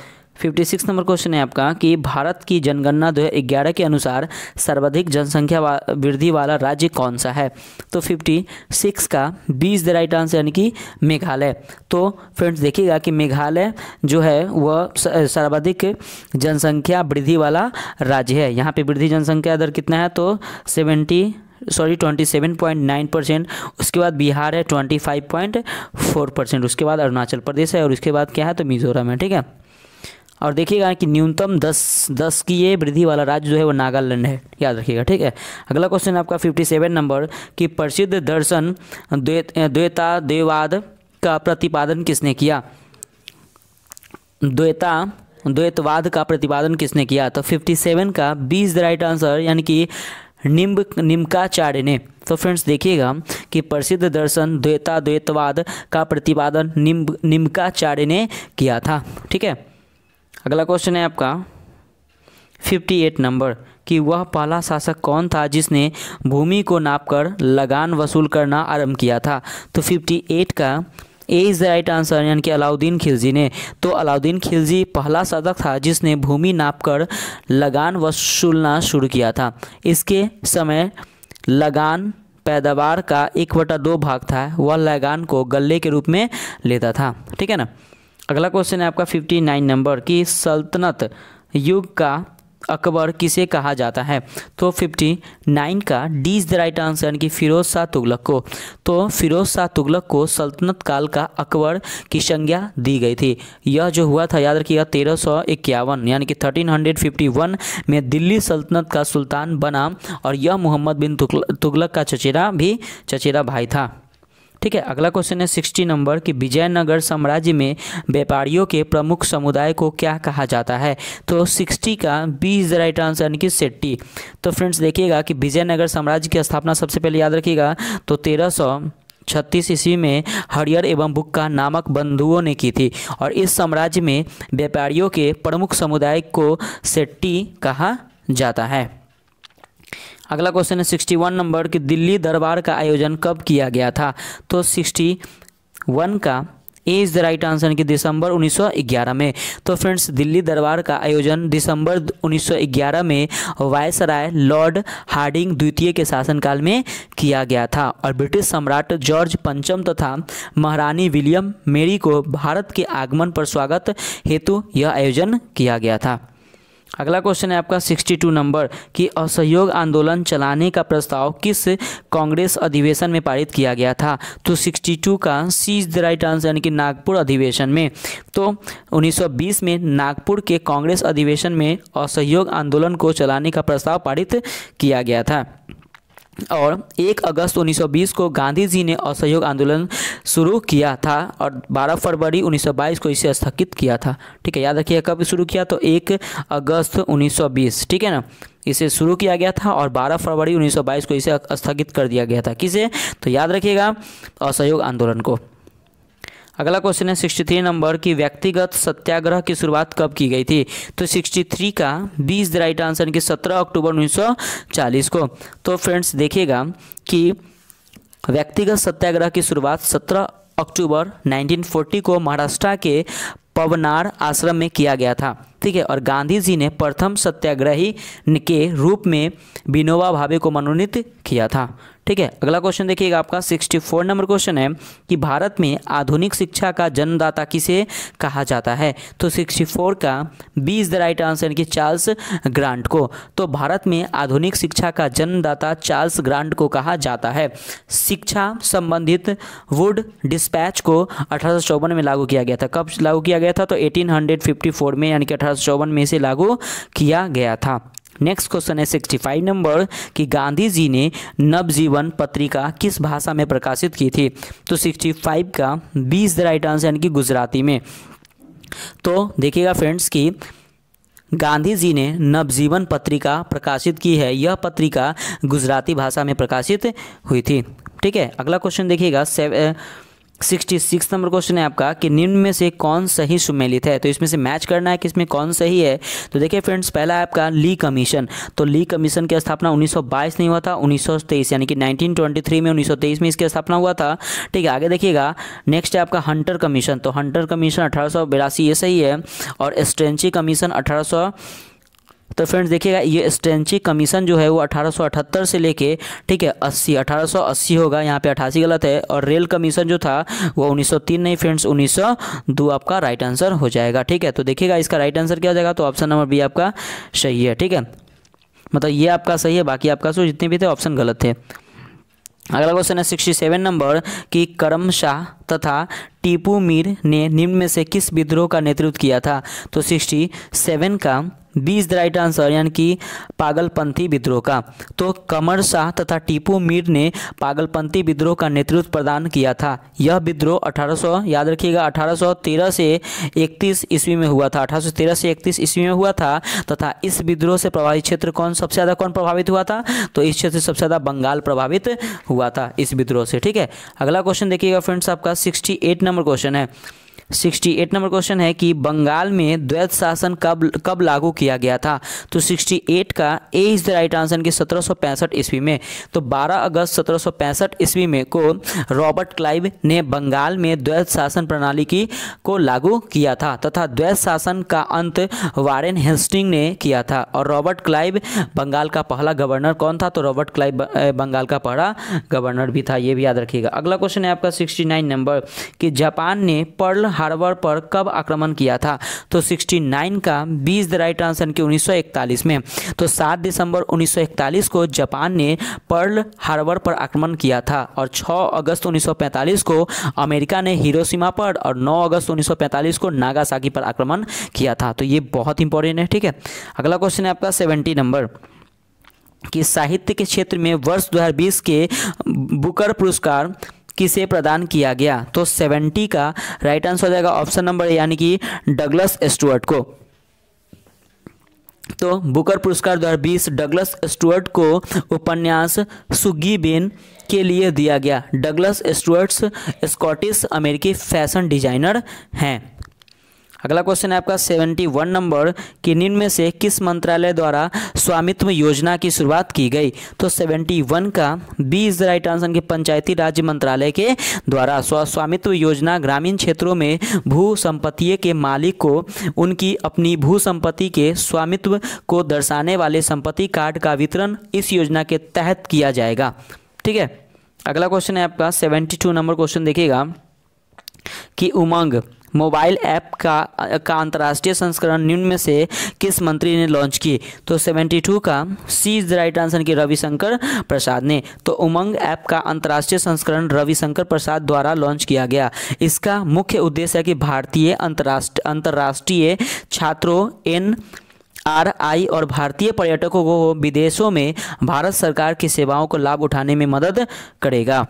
A: क्वेश्चन है आपका कि भारत की जनगणना 2011 के अनुसार सर्वाधिक जनसंख्या वृद्धि वाला राज्य कौन सा है। तो 56 का B is the right answer यानी कि मेघालय। तो फ्रेंड्स देखिएगा कि मेघालय जो है वह सर्वाधिक जनसंख्या वृद्धि वाला राज्य है। यहाँ पे वृद्धि जनसंख्या दर कितना है, तो 27.9%। उसके बाद बिहार है 25.4%। उसके बाद अरुणाचल प्रदेश है और उसके बाद क्या है, तो मिजोरम है। ठीक है, और देखिएगा कि न्यूनतम 10 की ये वृद्धि वाला राज्य जो है वो नागालैंड है, याद रखिएगा। ठीक है, अगला क्वेश्चन आपका 57 नंबर कि प्रसिद्ध दर्शन द्वैतवाद का प्रतिपादन किसने किया। द्वैतवाद का प्रतिपादन किसने किया। तो 57 का B is the right answer यानी कि निम्काचार्य ने। तो फ्रेंड्स देखिएगा कि प्रसिद्ध दर्शन द्वैतवाद का प्रतिपादन निम्काचार्य ने किया था। ठीक है, अगला क्वेश्चन है आपका 58 नंबर कि वह पहला शासक कौन था जिसने भूमि को नापकर लगान वसूल करना आरंभ किया था। तो 58 का A is the right answer यानी कि अलाउद्दीन खिलजी ने। तो अलाउद्दीन खिलजी पहला शासक था जिसने भूमि नापकर लगान वसूलना शुरू किया था। इसके समय लगान पैदावार का 1/2 भाग था, वह लगान को गल्ले के रूप में लेता था। ठीक है ना। अगला क्वेश्चन है आपका 59 नंबर कि सल्तनत युग का अकबर किसे कहा जाता है। तो 59 का D is the right answer यानी कि फिरोज शाह तुगलक को। तो फिरोज शाह तुगलक को सल्तनत काल का अकबर की संज्ञा दी गई थी। यह जो हुआ था याद रखिएगा 1351 यानी कि 1351 में दिल्ली सल्तनत का सुल्तान बना और यह मोहम्मद बिन तुगलक का चचेरा भाई था। ठीक है, अगला क्वेश्चन है 60 नंबर कि विजयनगर साम्राज्य में व्यापारियों के प्रमुख समुदाय को क्या कहा जाता है। तो 60 का B is the right answer यानी कि सेट्टी। तो फ्रेंड्स देखिएगा कि विजयनगर साम्राज्य की स्थापना सबसे पहले याद रखिएगा तो 1336 ईस्वी में हरियर एवं बुक्का नामक बंधुओं ने की थी और इस साम्राज्य में व्यापारियों के प्रमुख समुदाय को सेट्टी कहा जाता है। अगला क्वेश्चन है 61 नंबर कि दिल्ली दरबार का आयोजन कब किया गया था। तो 61 का A is the right answer कि दिसंबर 1911 में। तो फ्रेंड्स दिल्ली दरबार का आयोजन दिसंबर 1911 में वायसराय लॉर्ड हार्डिंग द्वितीय के शासनकाल में किया गया था और ब्रिटिश सम्राट जॉर्ज पंचम तथा महारानी विलियम मेरी को भारत के आगमन पर स्वागत हेतु यह आयोजन किया गया था। अगला क्वेश्चन है आपका 62 नंबर कि असहयोग आंदोलन चलाने का प्रस्ताव किस कांग्रेस अधिवेशन में पारित किया गया था। तो 62 का सी इज द राइट आंसर, यानी कि नागपुर अधिवेशन में। तो 1920 में नागपुर के कांग्रेस अधिवेशन में असहयोग आंदोलन को चलाने का प्रस्ताव पारित किया गया था। और 1 अगस्त 1920 को गांधी जी ने असहयोग आंदोलन शुरू किया था और 12 फरवरी 1922 को इसे स्थगित किया था। ठीक है, याद रखिए कब शुरू किया, तो 1 अगस्त 1920, ठीक है ना, इसे शुरू किया गया था और 12 फरवरी 1922 को इसे स्थगित कर दिया गया था। किसे, तो याद रखिएगा असहयोग आंदोलन को। अगला क्वेश्चन है 63 नंबर की व्यक्तिगत सत्याग्रह की शुरुआत कब की गई थी। तो 63 का B is the right answer कि 17 अक्टूबर 1940 को। तो फ्रेंड्स देखिएगा कि व्यक्तिगत सत्याग्रह की शुरुआत 17 अक्टूबर 1940 को महाराष्ट्र के पवनार आश्रम में किया गया था। ठीक है, और गांधी जी ने प्रथम सत्याग्रही के रूप में विनोबा भावे को मनोनीत किया था। ठीक है, अगला क्वेश्चन देखिएगा आपका 64 नंबर क्वेश्चन है कि भारत में आधुनिक शिक्षा का जन्मदाता किसे कहा जाता है। तो 64 का B is the right answer कि चार्ल्स ग्रांट को। तो भारत में आधुनिक शिक्षा का जन्मदाता चार्ल्स ग्रांट को कहा जाता है। शिक्षा संबंधित वुड डिस्पैच को 1854 में लागू किया गया था। कब लागू किया गया था, तो 1854 में, यानी कि 1854 में इसे लागू किया गया था। नेक्स्ट क्वेश्चन है 65 नंबर कि गांधी जी ने नवजीवन पत्रिका किस भाषा में प्रकाशित की थी। तो 65 का B is the right answer, यानी कि गुजराती में। तो देखिएगा फ्रेंड्स कि गांधी जी ने नवजीवन पत्रिका प्रकाशित की है, यह पत्रिका गुजराती भाषा में प्रकाशित हुई थी। ठीक है, अगला क्वेश्चन देखिएगा 66 नंबर क्वेश्चन है आपका कि निम्न में से कौन सही सुमेलित है। तो इसमें से मैच करना है कि इसमें कौन सही है। तो देखिए फ्रेंड्स, पहला है आपका ली कमीशन। तो ली कमीशन की स्थापना 1922 नहीं हुआ था, 1923, यानी कि 1923 में 1923 में इसकी स्थापना हुआ था। ठीक है, आगे देखिएगा नेक्स्ट है आपका हंटर कमीशन। तो हंटर कमीशन 1882, ये सही है। और स्ट्रेंची कमीशन 1800। तो फ्रेंड्स देखिएगा ये स्ट्रेंची कमीशन जो है वो 1878 से लेके, ठीक है, 1880 होगा, यहाँ पे 88 गलत है। और रेल कमीशन जो था वो 1903 नहीं फ्रेंड्स, 1902 आपका राइट आंसर हो जाएगा। ठीक है, तो देखिएगा इसका राइट आंसर क्या हो जाएगा, तो ऑप्शन नंबर बी आपका सही है। ठीक है, मतलब ये आपका सही है, बाकी आपका जो जितने भी थे ऑप्शन गलत थे। अगला क्वेश्चन है 67 नंबर कि करम शाह तथा टीपू मीर ने निम्न में से किस विद्रोह का नेतृत्व किया था। तो 67 का B is the right answer, यानी कि पागलपंथी विद्रोह का। तो कमर शाह तथा टीपू मीर ने पागलपंथी विद्रोह का नेतृत्व प्रदान किया था। यह विद्रोह 1800, याद रखिएगा 1813 से 31 ईस्वी में हुआ था। 1813 से 31 ईस्वी में हुआ था। तथा इस विद्रोह से प्रभावित क्षेत्र सबसे ज़्यादा कौन प्रभावित हुआ था, तो इस क्षेत्र से सबसे ज़्यादा बंगाल प्रभावित हुआ था इस विद्रोह से। ठीक है, अगला क्वेश्चन देखिएगा फ्रेंड्स आपका 68 नंबर क्वेश्चन है। 68 नंबर क्वेश्चन है कि बंगाल में द्वैत शासन कब लागू किया गया था। तो 68 का ए इज द राइट आंसर कि 1765 ईस्वी में। तो 12 अगस्त 1765 ईस्वी में को रॉबर्ट क्लाइव ने बंगाल में द्वैत शासन प्रणाली को लागू किया था। तथा द्वैत शासन का अंत वारेन हेस्टिंग ने किया था। और रॉबर्ट क्लाइव बंगाल का पहला गवर्नर कौन था, तो रॉबर्ट क्लाइव बंगाल का पहला गवर्नर भी था, ये भी याद रखिएगा। अगला क्वेश्चन है आपका 69 नंबर कि जापान ने पर्ल हार्बर पर कब आक्रमण किया था। तो 69 का B is the right answer कि 1941 में। तो 7 दिसंबर 1941 को जापान ने पर्ल हार्बर पर आक्रमण किया था। और 6 अगस्त 1945 को अमेरिका ने हिरोशिमा पर और 9 अगस्त 1945 को नागासाकी पर आक्रमण किया था। तो ये बहुत इंपॉर्टेंट है। ठीक है, अगला क्वेश्चन है आपका 70 नंबर कि साहित्य के क्षेत्र में वर्ष 2020 के बुकर पुरस्कार किसे प्रदान किया गया। तो 70 का राइट आंसर हो जाएगा ऑप्शन नंबर, यानी कि डगलस स्टुअर्ट को। तो बुकर पुरस्कार 2020 डगलस स्टुअर्ट को उपन्यास सुग्गी बेन के लिए दिया गया। डगलस स्टुअर्ट्स स्कॉटिश अमेरिकी फैशन डिजाइनर हैं। अगला क्वेश्चन है आपका 71 नंबर कि निम्न में से किस मंत्रालय द्वारा स्वामित्व योजना की शुरुआत की गई। तो 71 का B is the right answer कि पंचायती राज्य मंत्रालय के द्वारा स्वामित्व योजना ग्रामीण क्षेत्रों में भू संपत्ति के मालिक को उनकी अपनी भू संपत्ति के स्वामित्व को दर्शाने वाले संपत्ति कार्ड का वितरण इस योजना के तहत किया जाएगा। ठीक है, अगला क्वेश्चन है आपका 72 नंबर क्वेश्चन देखिएगा कि उमंग मोबाइल ऐप का का अंतर्राष्ट्रीय संस्करण निम्न में से किस मंत्री ने लॉन्च की? तो 72 का सी इज द राइट आंसर की रविशंकर प्रसाद ने। तो उमंग ऐप का अंतर्राष्ट्रीय संस्करण रविशंकर प्रसाद द्वारा लॉन्च किया गया। इसका मुख्य उद्देश्य है कि भारतीय अंतर्राष्ट्रीय छात्रों NRI और भारतीय पर्यटकों को विदेशों में भारत सरकार की सेवाओं को लाभ उठाने में मदद करेगा।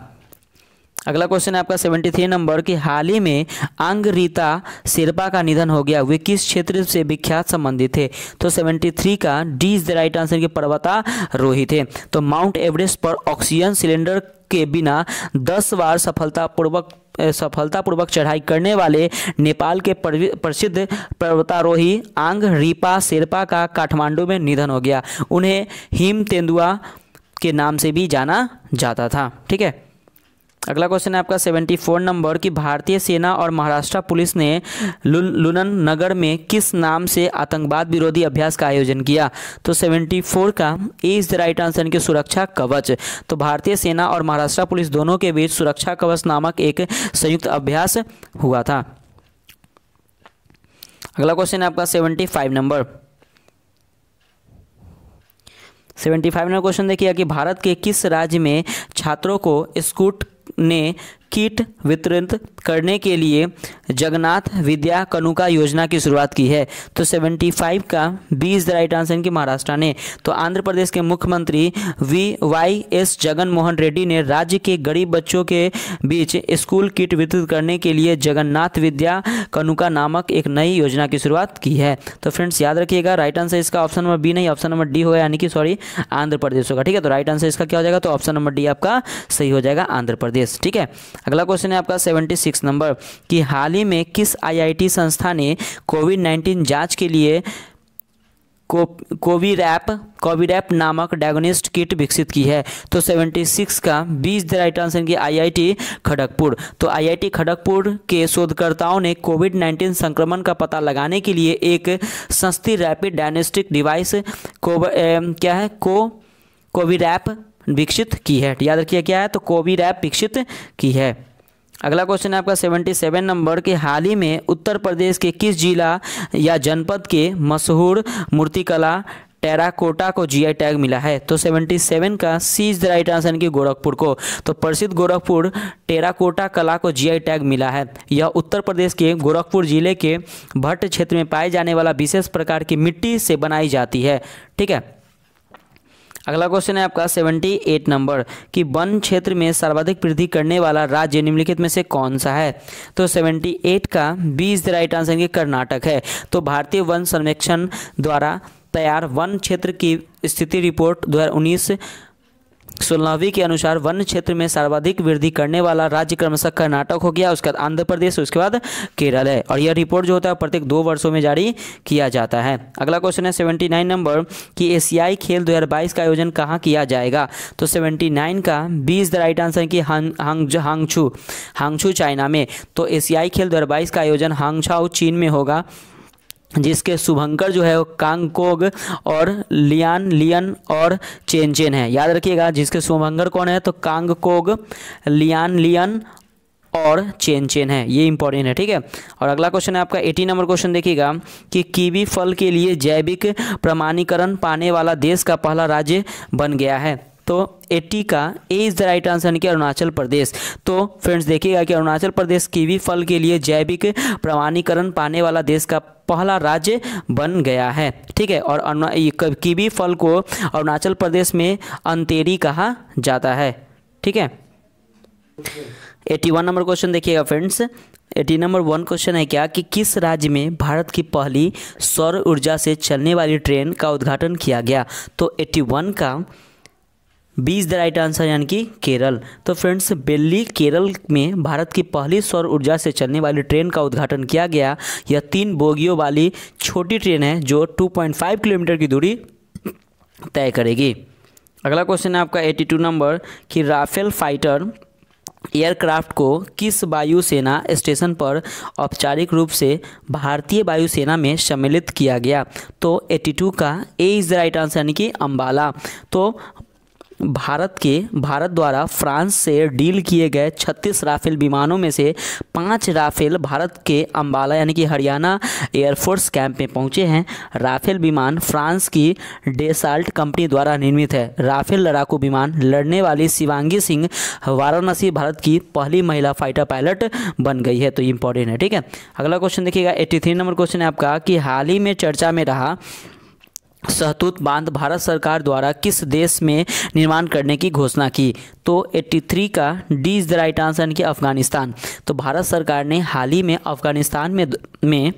A: अगला क्वेश्चन है आपका 73 नंबर की हाल ही में अंगरीता शेरपा का निधन हो गया, वे किस क्षेत्र से विख्यात संबंधित थे? तो 73 का D is the right answer की पर्वतारोही थे। तो माउंट एवरेस्ट पर ऑक्सीजन सिलेंडर के बिना 10 बार सफलतापूर्वक चढ़ाई करने वाले नेपाल के प्रसिद्ध पर्वतारोही अंगरीपा शेरपा का काठमांडू में निधन हो गया। उन्हें हिम तेंदुआ के नाम से भी जाना जाता था। ठीक है, अगला क्वेश्चन है आपका 74 नंबर की भारतीय सेना और महाराष्ट्र पुलिस ने लुलन नगर में किस नाम से आतंकवाद विरोधी अभ्यास का आयोजन किया? तो 74 का ए इज द राइट आंसर की सुरक्षा कवच। तो भारतीय सेना और महाराष्ट्र पुलिस दोनों के बीच सुरक्षा कवच नामक एक संयुक्त अभ्यास हुआ था। अगला क्वेश्चन है आपका 75 नंबर। 75 नंबर क्वेश्चन देखिए कि भारत के किस राज्य में छात्रों को स्कूट ने किट वितरित करने के लिए जगन्नाथ विद्या कानुका योजना की शुरुआत की है? तो 75 का B is the right answer की महाराष्ट्र ने। तो आंध्र प्रदेश के मुख्यमंत्री VYS जगन मोहन रेड्डी ने राज्य के गरीब बच्चों के बीच स्कूल किट वितरित करने के लिए जगन्नाथ विद्या कानुका नामक एक नई योजना की शुरुआत की है। तो फ्रेंड्स याद रखिएगा, राइट आंसर इसका ऑप्शन नंबर बी नहीं, ऑप्शन नंबर डी होगा, यानी कि सॉरी आंध्र प्रदेश होगा। ठीक है, तो राइट आंसर इसका क्या हो जाएगा? तो ऑप्शन नंबर डी आपका सही हो जाएगा, आंध्र प्रदेश। ठीक है, अगला क्वेश्चन है आपका 76 नंबर कि हाल ही में किस IIT संस्था ने कोविड-19 जांच के लिए कोविरैप नामक डायग्नोस्टिक किट विकसित की है? तो 76 का B is the right answer की IIT खड़गपुर। तो IIT खड़गपुर के शोधकर्ताओं ने कोविड-19 संक्रमण का पता लगाने के लिए एक सस्ती रैपिड डायग्नोस्टिक डिवाइस कोविरैप विकसित की है। याद रखिए क्या है? तो कोविरैप विकसित की है। अगला क्वेश्चन है आपका 77 नंबर के हाल ही में उत्तर प्रदेश के किस जिला या जनपद के मशहूर मूर्तिकला टेराकोटा को GI टैग मिला है? तो 77 का सी इज द राइट आंसर की गोरखपुर को। तो प्रसिद्ध गोरखपुर टेराकोटा कला को GI टैग मिला है। यह उत्तर प्रदेश के गोरखपुर जिले के भट्ट क्षेत्र में पाए जाने वाला विशेष प्रकार की मिट्टी से बनाई जाती है। ठीक है, अगला क्वेश्चन है आपका 78 नंबर कि वन क्षेत्र में सर्वाधिक वृद्धि करने वाला राज्य निम्नलिखित में से कौन सा है? तो 78 का B is the right answer की कर्नाटक है। तो भारतीय वन सर्वेक्षण द्वारा तैयार वन क्षेत्र की स्थिति रिपोर्ट 2019-16 के अनुसार वन क्षेत्र में सर्वाधिक वृद्धि करने वाला राज्य क्रमशः कर्नाटक हो गया, उसके बाद आंध्र प्रदेश, उसके बाद केरल है। और यह रिपोर्ट जो होता है प्रत्येक 2 वर्षों में जारी किया जाता है। अगला क्वेश्चन है 79 नंबर कि एशियाई खेल 2022 का आयोजन कहाँ किया जाएगा? तो 79 का B is the right answer की हांगझू चाइना में। तो एशियाई खेल 2022 का आयोजन हांगझाओ चीन में होगा, जिसके शुभंकर जो है वो कांगकोग और लियन और चेन है। याद रखिएगा जिसके शुभंकर कौन है? तो कांगकोग, लियन और चेन है, ये इंपॉर्टेंट है। ठीक है, और अगला क्वेश्चन है आपका 80 नंबर क्वेश्चन देखिएगा कि कीवी फल के लिए जैविक प्रमाणीकरण पाने वाला देश का पहला राज्य बन गया है। तो 80 का ए इज द राइट आंसर कि अरुणाचल प्रदेश। तो फ्रेंड्स देखिएगा कि अरुणाचल प्रदेश कीवी फल के लिए जैविक प्रमाणीकरण पाने वाला देश का पहला राज्य बन गया है। ठीक है, और कीवी फल को अरुणाचल प्रदेश में अंतेरी कहा जाता है। ठीक है, 81 नंबर क्वेश्चन देखिएगा फ्रेंड्स। 80 नंबर 1 क्वेश्चन है क्या कि किस राज्य में भारत की पहली सौर ऊर्जा से चलने वाली ट्रेन का उद्घाटन किया गया? तो 81 का B is the right answer यानी कि केरल। तो फ्रेंड्स बेल्ली केरल में भारत की पहली सौर ऊर्जा से चलने वाली ट्रेन का उद्घाटन किया गया। यह 3 बोगियों वाली छोटी ट्रेन है जो 2.5 किलोमीटर की दूरी तय करेगी। अगला क्वेश्चन है आपका 82 नंबर कि राफेल फाइटर एयरक्राफ्ट को किस वायुसेना स्टेशन पर औपचारिक रूप से भारतीय वायुसेना में सम्मिलित किया गया? तो 82 का ए इज द राइट आंसर यानी कि अम्बाला। तो भारत द्वारा फ्रांस से डील किए गए 36 राफेल विमानों में से 5 राफेल भारत के अंबाला यानी कि हरियाणा एयरफोर्स कैंप में पहुंचे हैं। राफेल विमान फ्रांस की डेसाल्ट कंपनी द्वारा निर्मित है। राफेल लड़ाकू विमान लड़ने वाली शिवांगी सिंह वाराणसी भारत की पहली महिला फाइटर पायलट बन गई है। तो ये इंपॉर्टेंट है, ठीक है। अगला क्वेश्चन देखिएगा, 83 नंबर क्वेश्चन है आपका कि हाल ही में चर्चा में रहा सहतूत बांध भारत सरकार द्वारा किस देश में निर्माण करने की घोषणा की? तो 83 का D is the right answer यानी कि अफगानिस्तान। तो भारत सरकार ने हाल ही में अफगानिस्तान में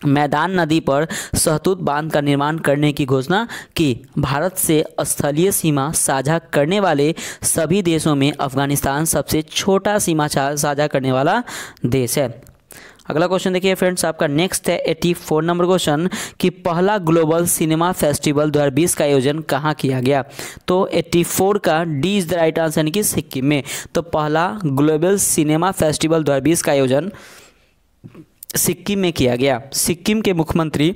A: मैदान नदी पर सहतूत बांध का निर्माण करने की घोषणा की। भारत से स्थलीय सीमा साझा करने वाले सभी देशों में अफगानिस्तान सबसे छोटा सीमा साझा करने वाला देश है। अगला क्वेश्चन देखिए फ्रेंड्स, आपका नेक्स्ट है 84 नंबर क्वेश्चन कि पहला ग्लोबल सिनेमा फेस्टिवल 2020 का आयोजन कहाँ किया गया? तो 84 का D is the right answer यानी कि सिक्किम में। तो पहला ग्लोबल सिनेमा फेस्टिवल 2020 का आयोजन सिक्किम में किया गया। सिक्किम के मुख्यमंत्री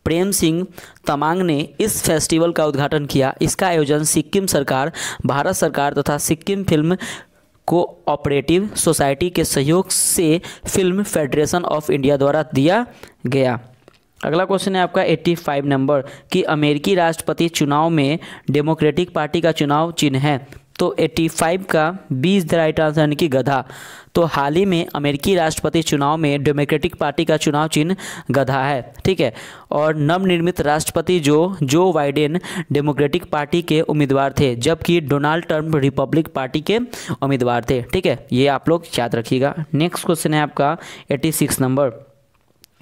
A: प्रेम सिंह तमांग ने इस फेस्टिवल का उद्घाटन किया। इसका आयोजन सिक्किम सरकार, भारत सरकार तथा सिक्किम फिल्म कोऑपरेटिव सोसाइटी के सहयोग से फिल्म फेडरेशन ऑफ इंडिया द्वारा दिया गया। अगला क्वेश्चन है आपका 85 नंबर कि अमेरिकी राष्ट्रपति चुनाव में डेमोक्रेटिक पार्टी का चुनाव चिन्ह है। तो 85 का B is the right answer यानी कि गधा। तो हाल ही में अमेरिकी राष्ट्रपति चुनाव में डेमोक्रेटिक पार्टी का चुनाव चिन्ह गधा है, ठीक है। और नवनिर्मित राष्ट्रपति जो बाइडेन डेमोक्रेटिक पार्टी के उम्मीदवार थे, जबकि डोनाल्ड ट्रंप रिपब्लिक पार्टी के उम्मीदवार थे, ठीक है। ये आप लोग याद रखिएगा। नेक्स्ट क्वेश्चन है आपका 86 नंबर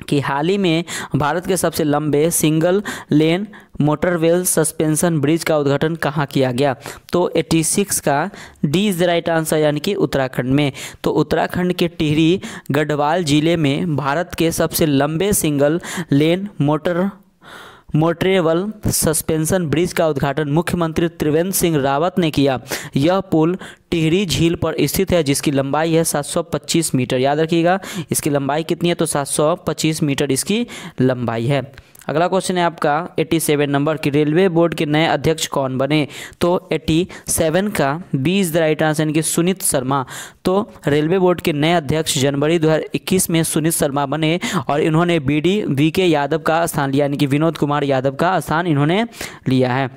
A: कि हाल ही में भारत के सबसे लंबे सिंगल लेन मोटरवेल सस्पेंशन ब्रिज का उद्घाटन कहाँ किया गया? तो 86 का D is the right answer यानी कि उत्तराखंड में। तो उत्तराखंड के टिहरी गढ़वाल जिले में भारत के सबसे लंबे single lane motorable suspension bridge का उद्घाटन मुख्यमंत्री त्रिवेंद्र सिंह रावत ने किया। यह पुल टिहरी झील पर स्थित है जिसकी लंबाई है 725 मीटर। याद रखिएगा इसकी लंबाई कितनी है? तो 725 मीटर इसकी लंबाई है। अगला क्वेश्चन है आपका 87 नंबर कि रेलवे बोर्ड के नए अध्यक्ष कौन बने? तो 87 का B is the right answer यानी कि सुनीत शर्मा। तो रेलवे बोर्ड के नए अध्यक्ष जनवरी 2021 में सुनीत शर्मा बने और इन्होंने वी के यादव का स्थान लिया, यानी कि विनोद कुमार यादव का स्थान इन्होंने लिया है।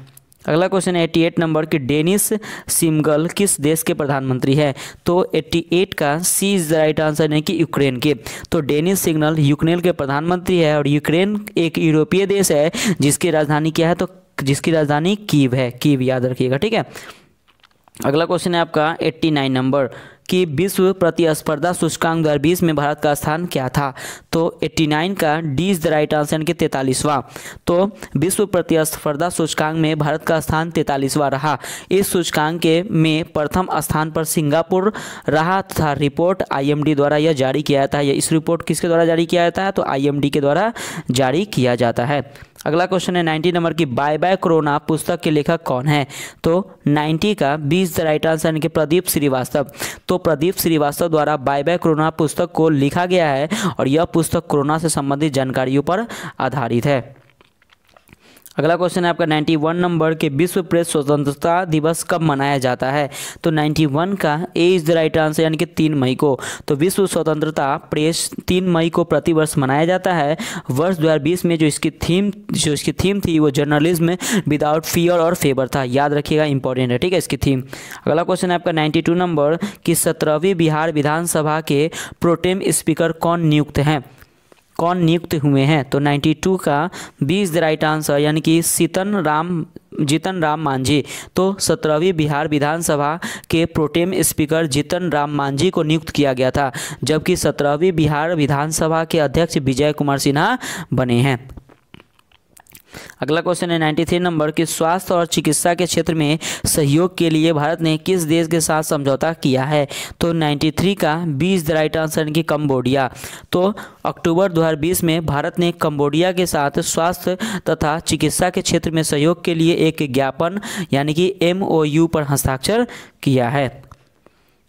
A: अगला क्वेश्चन है 88 नंबर कि डेनिस सिमगल किस देश के प्रधानमंत्री है? तो 88 का सी इज द राइट आंसर यानी कि यूक्रेन के। तो डेनिस सिग्नल यूक्रेन के प्रधानमंत्री है और यूक्रेन एक यूरोपीय देश है जिसकी राजधानी क्या है? तो जिसकी राजधानी कीव है। कीव याद रखिएगा, ठीक है। अगला क्वेश्चन है आपका 89 नंबर कि विश्व प्रतिस्पर्धा सूचकांक 2020 में भारत का स्थान क्या था? तो 89 का D is the right answer यानी कि 43वां। तो विश्व प्रतिस्पर्धा सूचकांक में भारत का स्थान 43वां रहा। इस सूचकांक के में प्रथम स्थान पर सिंगापुर रहा तथा रिपोर्ट IMD द्वारा यह जारी किया जाता है। इस रिपोर्ट किसके द्वारा जारी किया जाता है? तो IMD के द्वारा जारी किया जाता है। अगला क्वेश्चन है 90 नंबर की बाय बाय कोरोना पुस्तक के लेखक कौन है? तो 90 का B is the right answer यानी कि प्रदीप श्रीवास्तव। तो प्रदीप श्रीवास्तव द्वारा बाय बाय कोरोना पुस्तक को लिखा गया है और यह पुस्तक कोरोना से संबंधित जानकारियों पर आधारित है। अगला क्वेश्चन है आपका 91 नंबर के विश्व प्रेस स्वतंत्रता दिवस कब मनाया जाता है? तो 91 का ए इज द राइट आंसर यानी कि 3 मई को। तो विश्व स्वतंत्रता प्रेस 3 मई को प्रतिवर्ष मनाया जाता है। वर्ष 2020 में जो इसकी थीम थी वो जर्नलिज्म विदाउट फियर और फेवर था। याद रखिएगा, इंपॉर्टेंट है, ठीक है इसकी थीम। अगला क्वेश्चन है आपका 92 नंबर कि 17वीं बिहार विधानसभा के प्रोटेम स्पीकर कौन नियुक्त हुए हैं? तो 92 का B is the right answer यानी कि जीतन राम मांझी। तो 17वीं बिहार विधानसभा के प्रोटेम स्पीकर जीतन राम मांझी को नियुक्त किया गया था, जबकि 17वीं बिहार विधानसभा के अध्यक्ष विजय कुमार सिन्हा बने हैं। अगला क्वेश्चन है 93 नंबर कि स्वास्थ्य और चिकित्सा के क्षेत्र में सहयोग के लिए भारत ने किस देश के साथ समझौता किया है? तो 93 का B is the right answer यानी कि कंबोडिया। तो अक्टूबर 2020 में भारत ने कंबोडिया के साथ स्वास्थ्य तथा चिकित्सा के क्षेत्र में सहयोग के लिए एक ज्ञापन यानी कि MOU पर हस्ताक्षर किया है।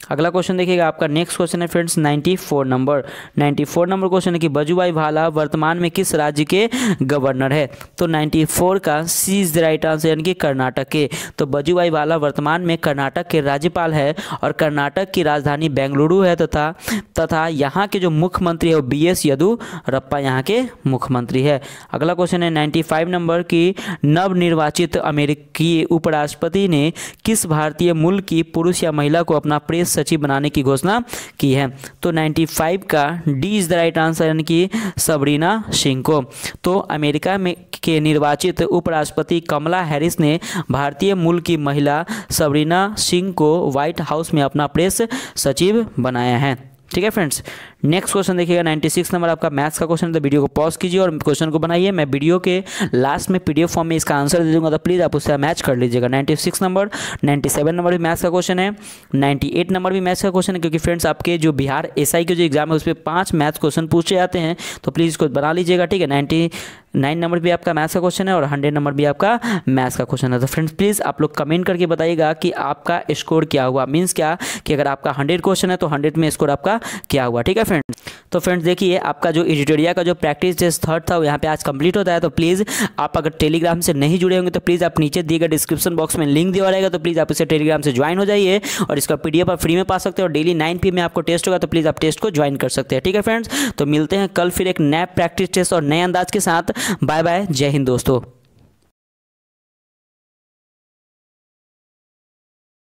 A: अगला क्वेश्चन देखिएगा आपका नेक्स्ट क्वेश्चन है फ्रेंड्स 94 नंबर क्वेश्चन है कि वजुभाई वाला वर्तमान में किस राज्य के गवर्नर है। तो 94 का सी इज द राइट आंसर, यानी कि कर्नाटक के। तो वजुभाई वाला वर्तमान में कर्नाटक के राज्यपाल है और कर्नाटक की राजधानी बेंगलुरु है तथा यहाँ के जो मुख्यमंत्री है वो BS येदियुरप्पा यहाँ के मुख्यमंत्री है। अगला क्वेश्चन है 95 नंबर की नवनिर्वाचित अमेरिकी उपराष्ट्रपति ने किस भारतीय मूल की पुरुष या महिला को अपना प्रेस सचिव बनाने की घोषणा की है। तो 95 का D is the right answer, यानी कि सबरीना सिंह को। तो अमेरिका में के निर्वाचित उपराष्ट्रपति कमला हैरिस ने भारतीय मूल की महिला सबरीना सिंह को व्हाइट हाउस में अपना प्रेस सचिव बनाया है। ठीक है फ्रेंड्स, नेक्स्ट क्वेश्चन देखिएगा 96 नंबर आपका मैथ्स का क्वेश्चन है। तो वीडियो को पॉज कीजिए और क्वेश्चन को बनाइए। मैं वीडियो के लास्ट में PDF फॉर्म में इसका आंसर दे दूंगा, तो प्लीज़ आप उससे मैच कर लीजिएगा। 96 नंबर, 97 नंबर भी मैथ्स का क्वेश्चन है, 98 नंबर भी मैथ्स का क्वेश्चन है, क्योंकि फ्रेंड्स आपके जो बिहार SI के जो एग्जाम है उस पर 5 मैथ्स क्वेश्चन पूछे जाते हैं, तो प्लीज़ इसको बना लीजिएगा। ठीक है, 99 नंबर भी आपका मैथ्स का क्वेश्चन है और 100 नंबर भी आपका मैथ्स का क्वेश्चन है। तो फ्रेंड्स प्लीज़ आप लोग कमेंट करके बताइएगा कि आपका स्कोर क्या हुआ। मीन्स क्या कि अगर आपका 100 क्वेश्चन है तो 100 में स्कोर आपका क्या हुआ। ठीक है फ्रेंड्स, तो फ्रेंड्स देखिए आपका जो एडिटोरिया का जो प्रैक्टिस टेस्ट थर्ड था वो यहाँ पे आज कंप्लीट होता है। तो प्लीज़ आप अगर टेलीग्राम से नहीं जुड़े होंगे तो प्लीज़ आप नीचे दिए गए डिस्क्रिप्शन बॉक्स में लिंक दिया रहेगा, तो प्लीज़ आप इसे टेलीग्राम से ज्वाइन हो जाइए और इसका PDF आप फ्री में पा सकते हो। और डेली 9 PM में आपको टेस्ट होगा, तो प्लीज़ आप टेस्ट को ज्वाइन कर सकते हैं। ठीक है फ्रेंड्स, तो मिलते हैं कल फिर एक नया प्रैक्टिस टेस्ट और नए अंदाज के साथ। बाय बाय, जय हिंद दोस्तों।